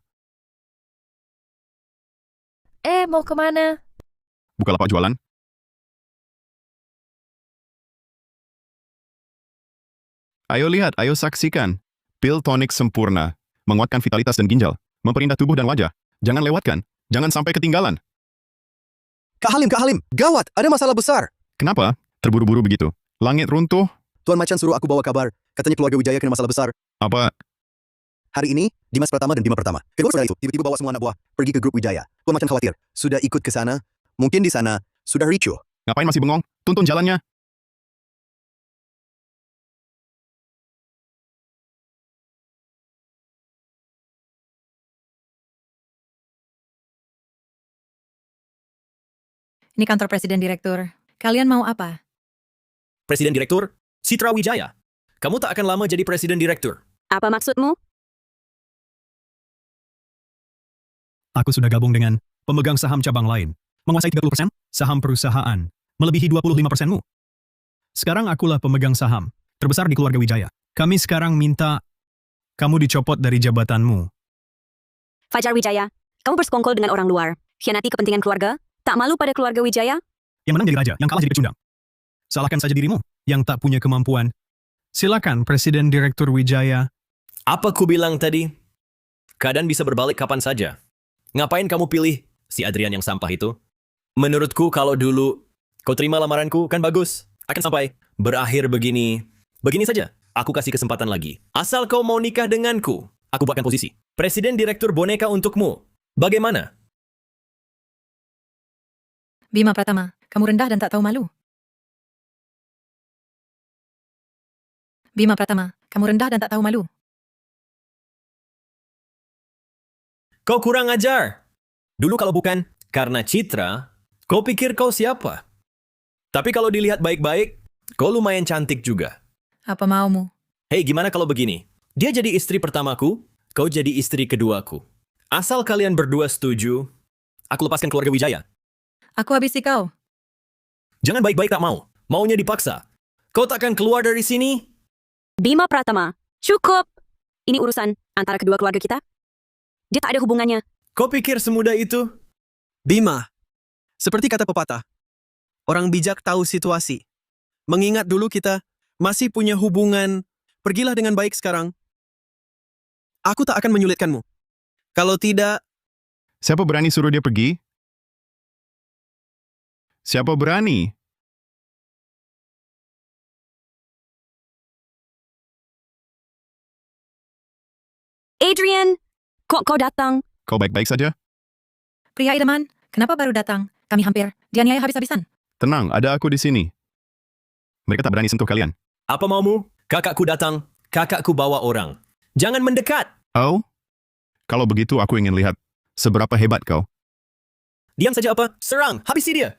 Mau kemana? Bukalapak jualan. Ayo lihat, ayo saksikan. Pil tonik sempurna. Menguatkan vitalitas dan ginjal. Memperindah tubuh dan wajah. Jangan lewatkan. Jangan sampai ketinggalan. Kak Halim, gawat, ada masalah besar. Kenapa? Terburu-buru begitu. Langit runtuh. Tuan Macan suruh aku bawa kabar. Katanya keluarga Wijaya kena masalah besar. Apa? Hari ini, Dimas Pratama dan Bima Pertama. Kedua saudara itu tiba-tiba bawa semua anak buah pergi ke grup Wijaya. Tuan Macan khawatir. Sudah ikut ke sana. Mungkin di sana sudah ricuh. Ngapain masih bengong? Tuntun jalannya. Ini kantor Presiden Direktur. Kalian mau apa? Presiden Direktur, Citra Wijaya. Kamu tak akan lama jadi Presiden Direktur. Apa maksudmu? Aku sudah gabung dengan pemegang saham cabang lain. Menguasai 30% saham perusahaan. Melebihi 25%-mu. Sekarang akulah pemegang saham terbesar di keluarga Wijaya. Kami sekarang minta kamu dicopot dari jabatanmu. Fajar Wijaya, kamu bersekongkol dengan orang luar. Khianati kepentingan keluarga? Tak malu pada keluarga Wijaya? Yang menang jadi raja, yang kalah jadi pecundang. Salahkan saja dirimu yang tak punya kemampuan. Silakan Presiden Direktur Wijaya. Apa ku bilang tadi? Keadaan bisa berbalik kapan saja. Ngapain kamu pilih si Adrian yang sampah itu? Menurutku kalau dulu kau terima lamaranku kan bagus. Akan sampai berakhir begini. Begini saja, aku kasih kesempatan lagi. Asal kau mau nikah denganku, aku buatkan posisi Presiden Direktur boneka untukmu. Bagaimana? Bima Pratama, kamu rendah dan tak tahu malu. Bima Pratama, kamu rendah dan tak tahu malu. Kau kurang ajar. Dulu kalau bukan karena Citra, kau pikir kau siapa? Tapi kalau dilihat baik-baik, kau lumayan cantik juga. Apa maumu? Hei, gimana kalau begini? Dia jadi istri pertamaku, kau jadi istri keduaku. Asal kalian berdua setuju, aku lepaskan keluarga Wijaya. Aku habisi kau. Jangan baik-baik tak mau. Maunya dipaksa. Kau takkan keluar dari sini? Bima Pratama, cukup. Ini urusan antara kedua keluarga kita. Dia tak ada hubungannya. Kau pikir semudah itu? Bima, seperti kata pepatah, orang bijak tahu situasi. Mengingat dulu kita masih punya hubungan, pergilah dengan baik sekarang. Aku tak akan menyulitkanmu. Kalau tidak... Siapa berani suruh dia pergi? Siapa berani? Adrian, kok kau datang? Kau baik-baik saja? Pria idaman, kenapa baru datang? Kami hampir dianiaya habis-habisan. Tenang, ada aku di sini. Mereka tak berani sentuh kalian. Apa maumu? Kakakku datang. Kakakku bawa orang. Jangan mendekat. Oh? Kalau begitu aku ingin lihat seberapa hebat kau. Diam saja apa? Serang. Habisi dia.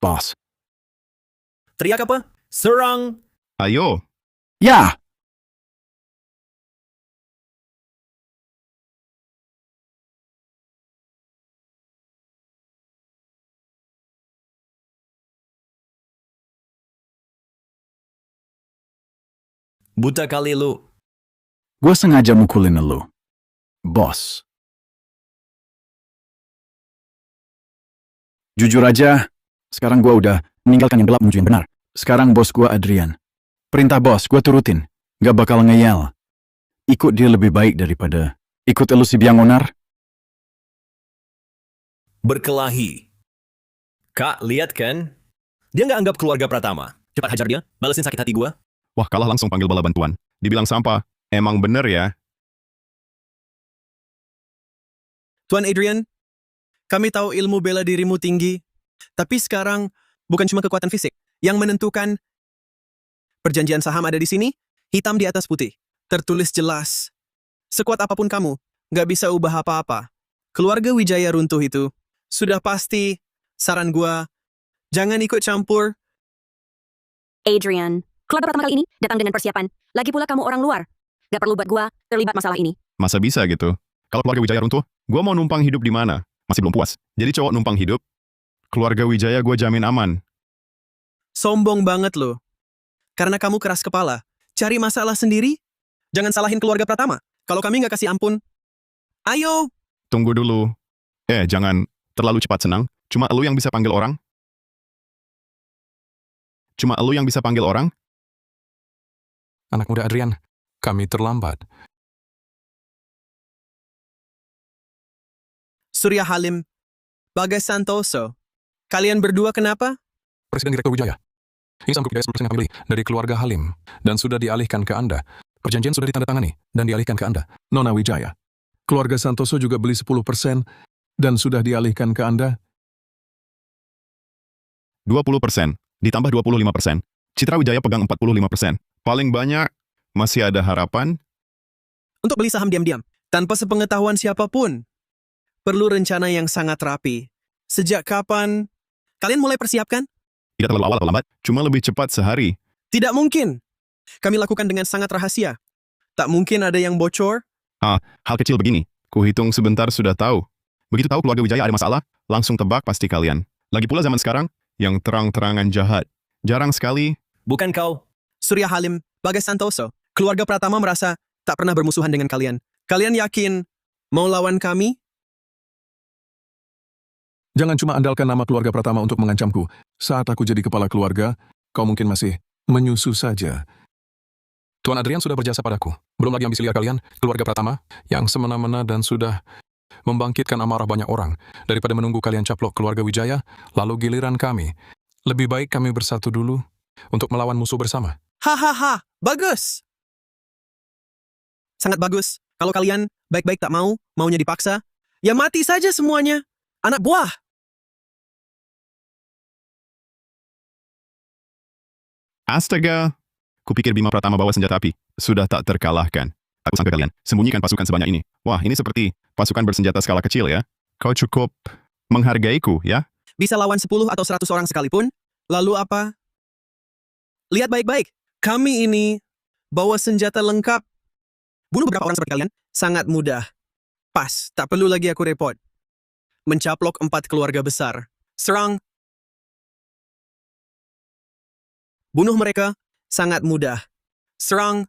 Bos. Teriak apa? Serang. Ayo. Ya! Buta kali lu. Gue sengaja mukulin lu. Bos. Jujur aja, sekarang gue udah meninggalkan yang gelap menuju yang benar. Sekarang bos gue Adrian. Perintah bos, gue turutin. Gak bakal ngeyel. ikut dia lebih baik daripada ikut elu si biang onar. Berkelahi. Kak, lihat kan? Dia nggak anggap keluarga Pratama. Cepat hajar dia, balesin sakit hati gua. Wah, kalah langsung panggil bala bantuan. Dibilang sampah. Emang bener ya? Tuan Adrian, kami tahu ilmu bela dirimu tinggi, tapi sekarang bukan cuma kekuatan fisik yang menentukan. Perjanjian saham ada di sini, hitam di atas putih. Tertulis jelas. Sekuat apapun kamu, nggak bisa ubah apa-apa. Keluarga Wijaya runtuh itu. Sudah pasti, saran gua, jangan ikut campur. Adrian, keluarga pertama kali ini datang dengan persiapan. Lagi pula kamu orang luar. Gak perlu buat gua terlibat masalah ini. Masa bisa gitu? Kalau keluarga Wijaya runtuh, gua mau numpang hidup di mana? Masih belum puas. Jadi cowok numpang hidup, keluarga Wijaya gua jamin aman. Sombong banget lo. Karena kamu keras kepala. Cari masalah sendiri. Jangan salahin keluarga Pratama. Kalau kami nggak kasih ampun. Ayo. Tunggu dulu. Jangan terlalu cepat senang. Cuma elu yang bisa panggil orang? Cuma elu yang bisa panggil orang? Anak muda Adrian, kami terlambat. Surya Halim, Bagas Santoso. Kalian berdua kenapa? Presiden Direktur Wijaya. Ini sanggup biaya 10% yang kami beli dari keluarga Halim dan sudah dialihkan ke Anda. Perjanjian sudah ditandatangani dan dialihkan ke Anda. Nona Wijaya. Keluarga Santoso juga beli 10% dan sudah dialihkan ke Anda. 20%, ditambah 25%. Citra Wijaya pegang 45%. Paling banyak, masih ada harapan? Untuk beli saham diam-diam, tanpa sepengetahuan siapapun. Perlu rencana yang sangat rapi. Sejak kapan kalian mulai persiapkan? Tidak terlalu awal atau lambat, cuma lebih cepat sehari. Tidak mungkin. Kami lakukan dengan sangat rahasia. Tak mungkin ada yang bocor. Hal kecil begini, kuhitung sebentar sudah tahu. Begitu tahu keluarga Wijaya ada masalah, langsung tebak pasti kalian. Lagi pula zaman sekarang, yang terang-terangan jahat. Jarang sekali. Bukan kau. Surya Halim, Bagas Santoso. Keluarga Pratama merasa tak pernah bermusuhan dengan kalian. Kalian yakin mau lawan kami? Jangan cuma andalkan nama keluarga Pratama untuk mengancamku. Saat aku jadi kepala keluarga, kau mungkin masih menyusu saja. Tuan Adrian sudah berjasa padaku. Belum lagi ambisi liar kalian, keluarga Pratama, yang semena-mena dan sudah membangkitkan amarah banyak orang. Daripada menunggu kalian caplok keluarga Wijaya, lalu giliran kami. Lebih baik kami bersatu dulu untuk melawan musuh bersama. Hahaha, bagus. Sangat bagus. Kalau kalian baik-baik tak mau, maunya dipaksa, ya mati saja semuanya. Anak buah. Astaga! Kupikir Bima Pratama bawa senjata api. Sudah tak terkalahkan. Aku sangka kalian sembunyikan pasukan sebanyak ini. Wah, ini seperti pasukan bersenjata skala kecil ya. Kau cukup menghargaiku, ya? Bisa lawan 10 atau 100 orang sekalipun. Lalu apa? Lihat baik-baik. Kami ini bawa senjata lengkap. Bunuh beberapa orang seperti kalian. Sangat mudah. Pas, tak perlu lagi aku repot. Mencaplok 4 keluarga besar. Serang. Bunuh mereka. Sangat mudah. Serang.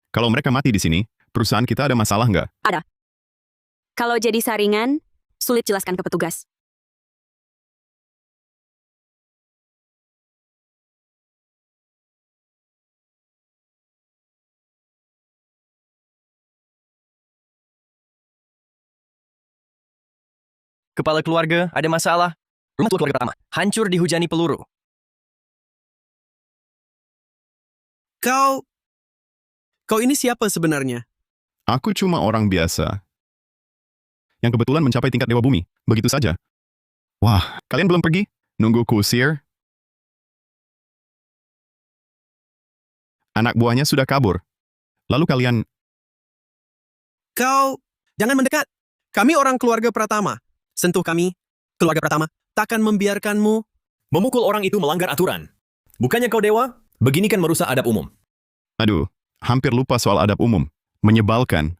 Kalau mereka mati di sini, perusahaan kita ada masalah nggak? Ada. Kalau jadi saringan, sulit jelaskan ke petugas. Kepala keluarga, ada masalah. Rumah tua keluarga pertama, hancur dihujani peluru. Kau ini siapa sebenarnya? Aku cuma orang biasa. Yang kebetulan mencapai tingkat Dewa Bumi. Begitu saja. Wah, kalian belum pergi? Nunggu kusir? Anak buahnya sudah kabur. Lalu kalian... Jangan mendekat. Kami orang keluarga Pratama. Sentuh kami, keluarga Pratama, takkan membiarkanmu. Memukul orang itu melanggar aturan. Bukannya kau dewa? Begini kan merusak adab umum. Aduh, hampir lupa soal adab umum. Menyebalkan.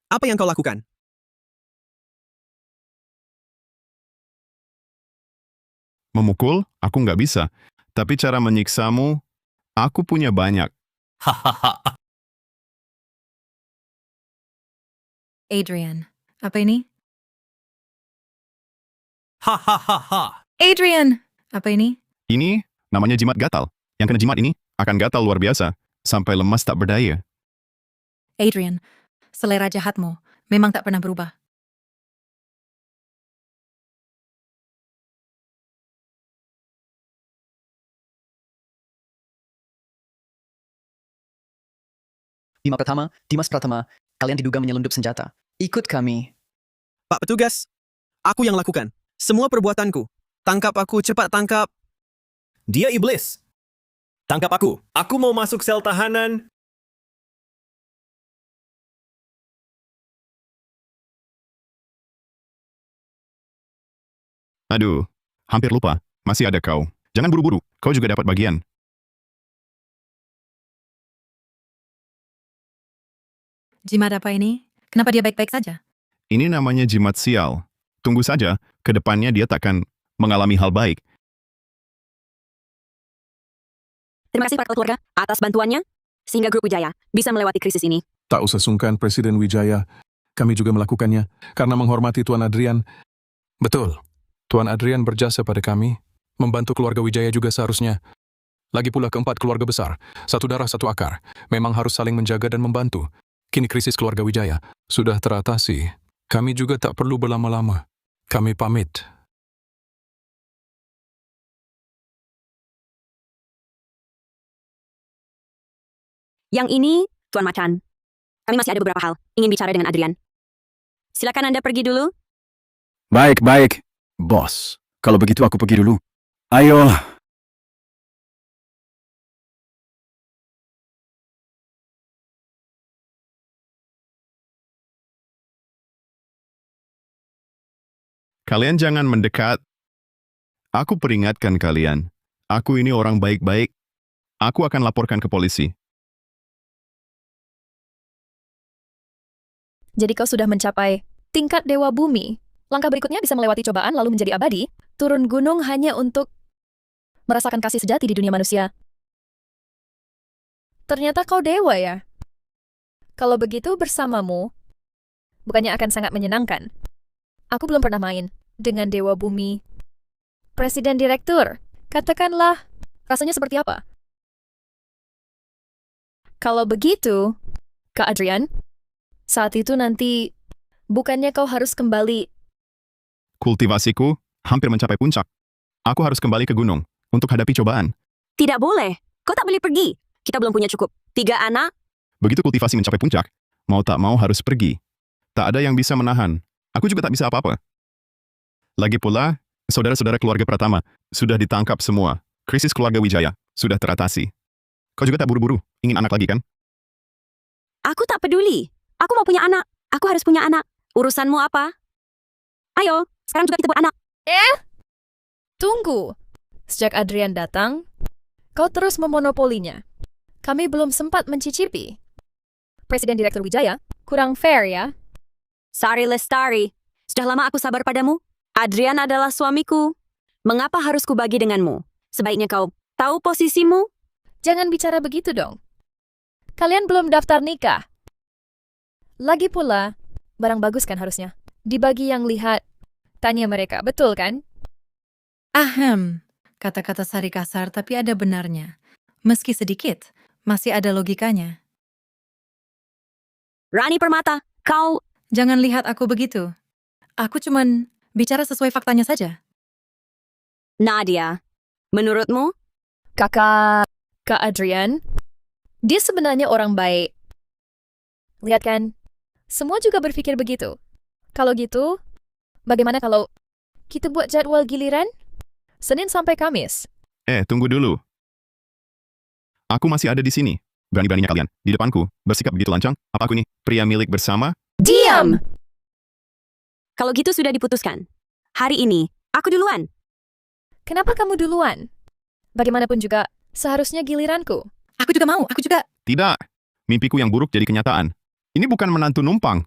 Apa yang kau lakukan? Memukul, aku nggak bisa. Tapi cara menyiksamu, aku punya banyak. Hahaha. Adrian. Apa ini? Hahaha. Adrian! Apa ini? Ini namanya jimat gatal. Yang kena jimat ini akan gatal luar biasa, sampai lemas tak berdaya. Adrian, selera jahatmu memang tak pernah berubah. Dimas Pratama, kalian diduga menyelundup senjata. Ikut kami. Pak petugas, aku yang lakukan. Semua perbuatanku. Tangkap aku, cepat tangkap. Dia iblis. Tangkap aku. Aku mau masuk sel tahanan. Aduh, hampir lupa. Masih ada kau. Jangan buru-buru, kau juga dapat bagian. Jimat apa ini? Kenapa dia baik-baik saja? Ini namanya jimat sial. Tunggu saja, ke depannya dia takkan mengalami hal baik. Terima kasih para keluarga atas bantuannya, sehingga Grup Wijaya bisa melewati krisis ini. Tak usah sungkan Presiden Wijaya. Kami juga melakukannya karena menghormati Tuan Adrian. Betul. Tuan Adrian berjasa pada kami. Membantu keluarga Wijaya juga seharusnya. Lagi pula keempat keluarga besar. Satu darah, satu akar. Memang harus saling menjaga dan membantu. Kini krisis keluarga Wijaya sudah teratasi. Kami juga tak perlu berlama-lama. Kami pamit. Yang ini, Tuan Macan. Kami masih ada beberapa hal ingin bicara dengan Adrian. Silakan Anda pergi dulu. Baik, baik. Bos, kalau begitu aku pergi dulu. Ayo. Kalian jangan mendekat. Aku peringatkan kalian. Aku ini orang baik-baik. Aku akan laporkan ke polisi. Jadi kau sudah mencapai tingkat Dewa Bumi. Langkah berikutnya bisa melewati cobaan lalu menjadi abadi, turun gunung hanya untuk merasakan kasih sejati di dunia manusia. Ternyata kau dewa ya? Kalau begitu bersamamu, bukannya akan sangat menyenangkan. Aku belum pernah main dengan Dewa Bumi. Presiden Direktur, katakanlah rasanya seperti apa? Kalau begitu, Kak Adrian, saat itu nanti bukannya kau harus kembali. Kultivasiku hampir mencapai puncak. Aku harus kembali ke gunung untuk hadapi cobaan. Tidak boleh. Kau tak boleh pergi. Kita belum punya cukup 3 anak. Begitu kultivasi mencapai puncak, mau tak mau harus pergi. Tak ada yang bisa menahan. Aku juga tak bisa apa-apa. Lagi pula, saudara-saudara keluarga Pratama sudah ditangkap semua. Krisis keluarga Wijaya sudah teratasi. Kau juga tak buru-buru, ingin anak lagi kan? Aku tak peduli. Aku mau punya anak. Aku harus punya anak. Urusanmu apa? Ayo, sekarang juga kita buat anak. Tunggu. Sejak Adrian datang, kau terus memonopolinya. Kami belum sempat mencicipi. Presiden Direktur Wijaya, kurang fair ya? Sari Lestari, sudah lama aku sabar padamu. Adrian adalah suamiku. Mengapa harus kubagi denganmu? Sebaiknya kau tahu posisimu. Jangan bicara begitu dong. Kalian belum daftar nikah. Lagi pula, barang bagus kan harusnya. Dibagi yang lihat. Tanya mereka, betul kan? Ahem. Kata-kata Sari kasar tapi ada benarnya. Meski sedikit, masih ada logikanya. Rani Permata, kau... Jangan lihat aku begitu. Aku cuman bicara sesuai faktanya saja. Nadia, menurutmu? Kak Adrian, dia sebenarnya orang baik. Lihat kan, semua juga berpikir begitu. Kalau gitu, bagaimana kalau kita buat jadwal giliran? Senin sampai Kamis. Tunggu dulu. Aku masih ada di sini. Berani-beraninya kalian, di depanku, bersikap begitu lancang. Apa aku ini, pria milik bersama? Diam! Kalau gitu sudah diputuskan. Hari ini, aku duluan. Kenapa kamu duluan? Bagaimanapun juga, seharusnya giliranku. Aku juga mau, aku juga. Tidak. Mimpiku yang buruk jadi kenyataan. Ini bukan menantu numpang.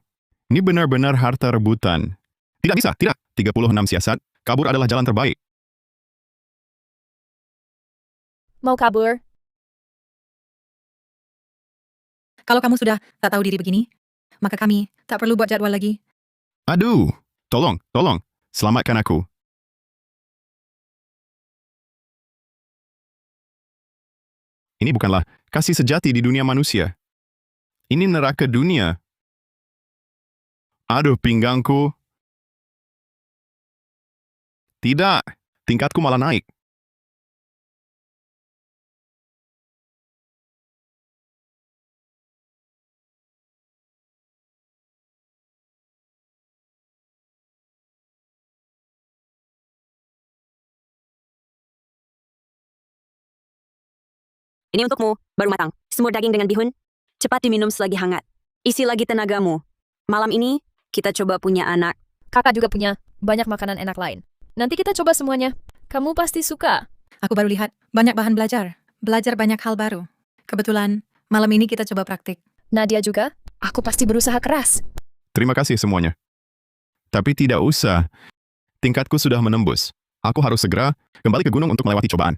Ini benar-benar harta rebutan. Tidak bisa, tidak. 36 siasat, kabur adalah jalan terbaik. Mau kabur? Kalau kamu sudah tak tahu diri begini, maka kami tak perlu buat jadwal lagi. Aduh, tolong, selamatkan aku. Ini bukanlah kasih sejati di dunia manusia. Ini neraka dunia. Aduh, pinggangku. Tidak, tingkatku malah naik. Ini untukmu, baru matang. Semur daging dengan bihun. Cepat diminum selagi hangat. Isi lagi tenagamu. Malam ini, kita coba punya anak. Kakak juga punya banyak makanan enak lain. Nanti kita coba semuanya. Kamu pasti suka. Aku baru lihat banyak bahan belajar. Belajar banyak hal baru. Kebetulan, malam ini kita coba praktik. Nadia juga. Aku pasti berusaha keras. Terima kasih semuanya. Tapi tidak usah. Tingkatku sudah menembus. Aku harus segera kembali ke gunung untuk melewati cobaan.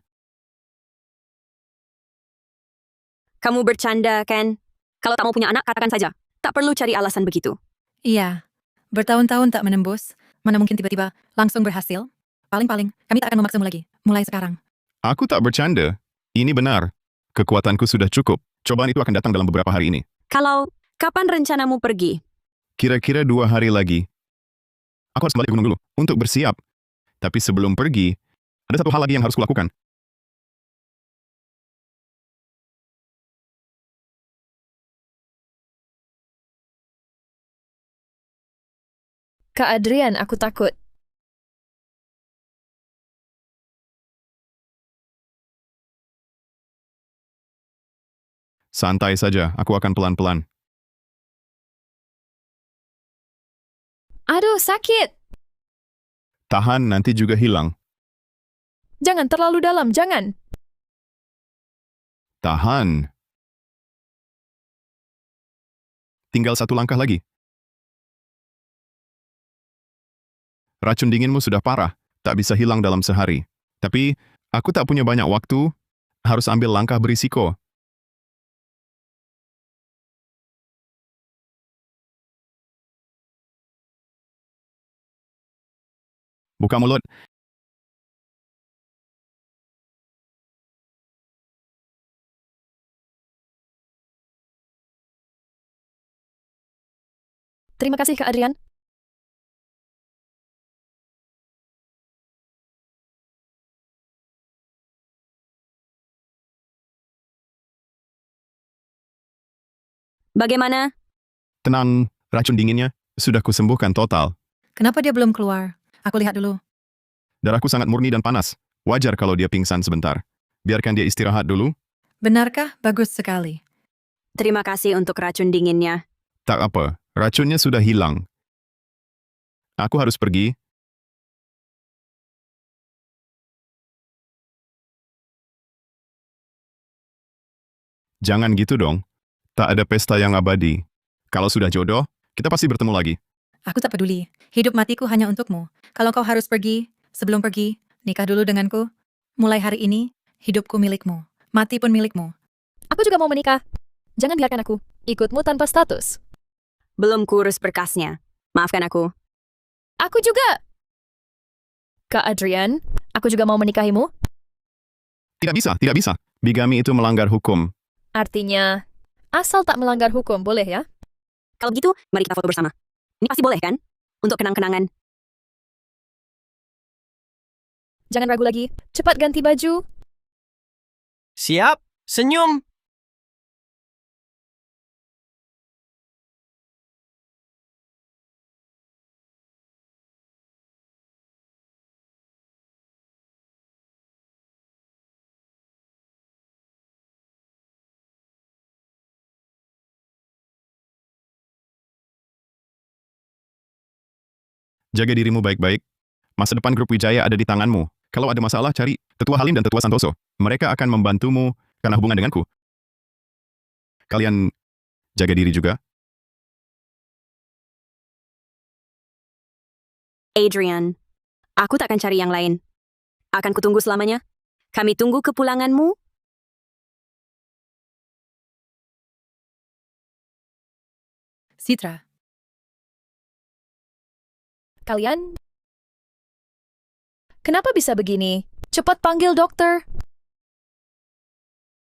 Kamu bercanda, kan? Kalau tak mau punya anak, katakan saja. Tak perlu cari alasan begitu. Iya, bertahun-tahun tak menembus. Mana mungkin tiba-tiba langsung berhasil? Paling-paling, kami tak akan memaksamu lagi. Mulai sekarang. Aku tak bercanda. Ini benar. Kekuatanku sudah cukup. Cobaan itu akan datang dalam beberapa hari ini. Kalau, kapan rencanamu pergi? Kira-kira 2 hari lagi. Aku harus kembali ke gunung dulu untuk bersiap. Tapi sebelum pergi, ada satu hal lagi yang harus kulakukan. Kak Adrian, aku takut. Santai saja, aku akan pelan-pelan. Aduh, sakit. Tahan, nanti juga hilang. Jangan terlalu dalam, jangan. Tahan. Tinggal 1 langkah lagi. Racun dinginmu sudah parah, tak bisa hilang dalam sehari. Tapi, aku tak punya banyak waktu, harus ambil langkah berisiko. Buka mulut. Terima kasih, Kak Adrian. Bagaimana? Tenang, racun dinginnya sudah kusembuhkan total. Kenapa dia belum keluar? Aku lihat dulu. Darahku sangat murni dan panas. Wajar kalau dia pingsan sebentar. Biarkan dia istirahat dulu. Benarkah? Bagus sekali. Terima kasih untuk racun dinginnya. Tak apa, racunnya sudah hilang. Aku harus pergi. Jangan gitu dong. Tak ada pesta yang abadi. Kalau sudah jodoh, kita pasti bertemu lagi. Aku tak peduli. Hidup matiku hanya untukmu. Kalau kau harus pergi, sebelum pergi, nikah dulu denganku. Mulai hari ini, hidupku milikmu. Mati pun milikmu. Aku juga mau menikah. Jangan biarkan aku ikutmu tanpa status. Belum kurus berkasnya. Maafkan aku. Aku juga. Kak Adrian, aku juga mau menikahimu. Tidak bisa, tidak bisa. Bigami itu melanggar hukum. Artinya, asal tak melanggar hukum, boleh ya? Kalau begitu, mari kita foto bersama. Ini pasti boleh, kan? Untuk kenang-kenangan. Jangan ragu lagi. Cepat ganti baju. Siap, senyum. Jaga dirimu baik-baik. Masa depan grup Wijaya ada di tanganmu. Kalau ada masalah, cari Tetua Halim dan Tetua Santoso. Mereka akan membantumu karena hubungan denganku. Kalian jaga diri juga. Adrian, aku tak akan cari yang lain. Akan kutunggu selamanya. Kami tunggu kepulanganmu. Citra, Kalian? Kenapa bisa begini? Cepat panggil dokter.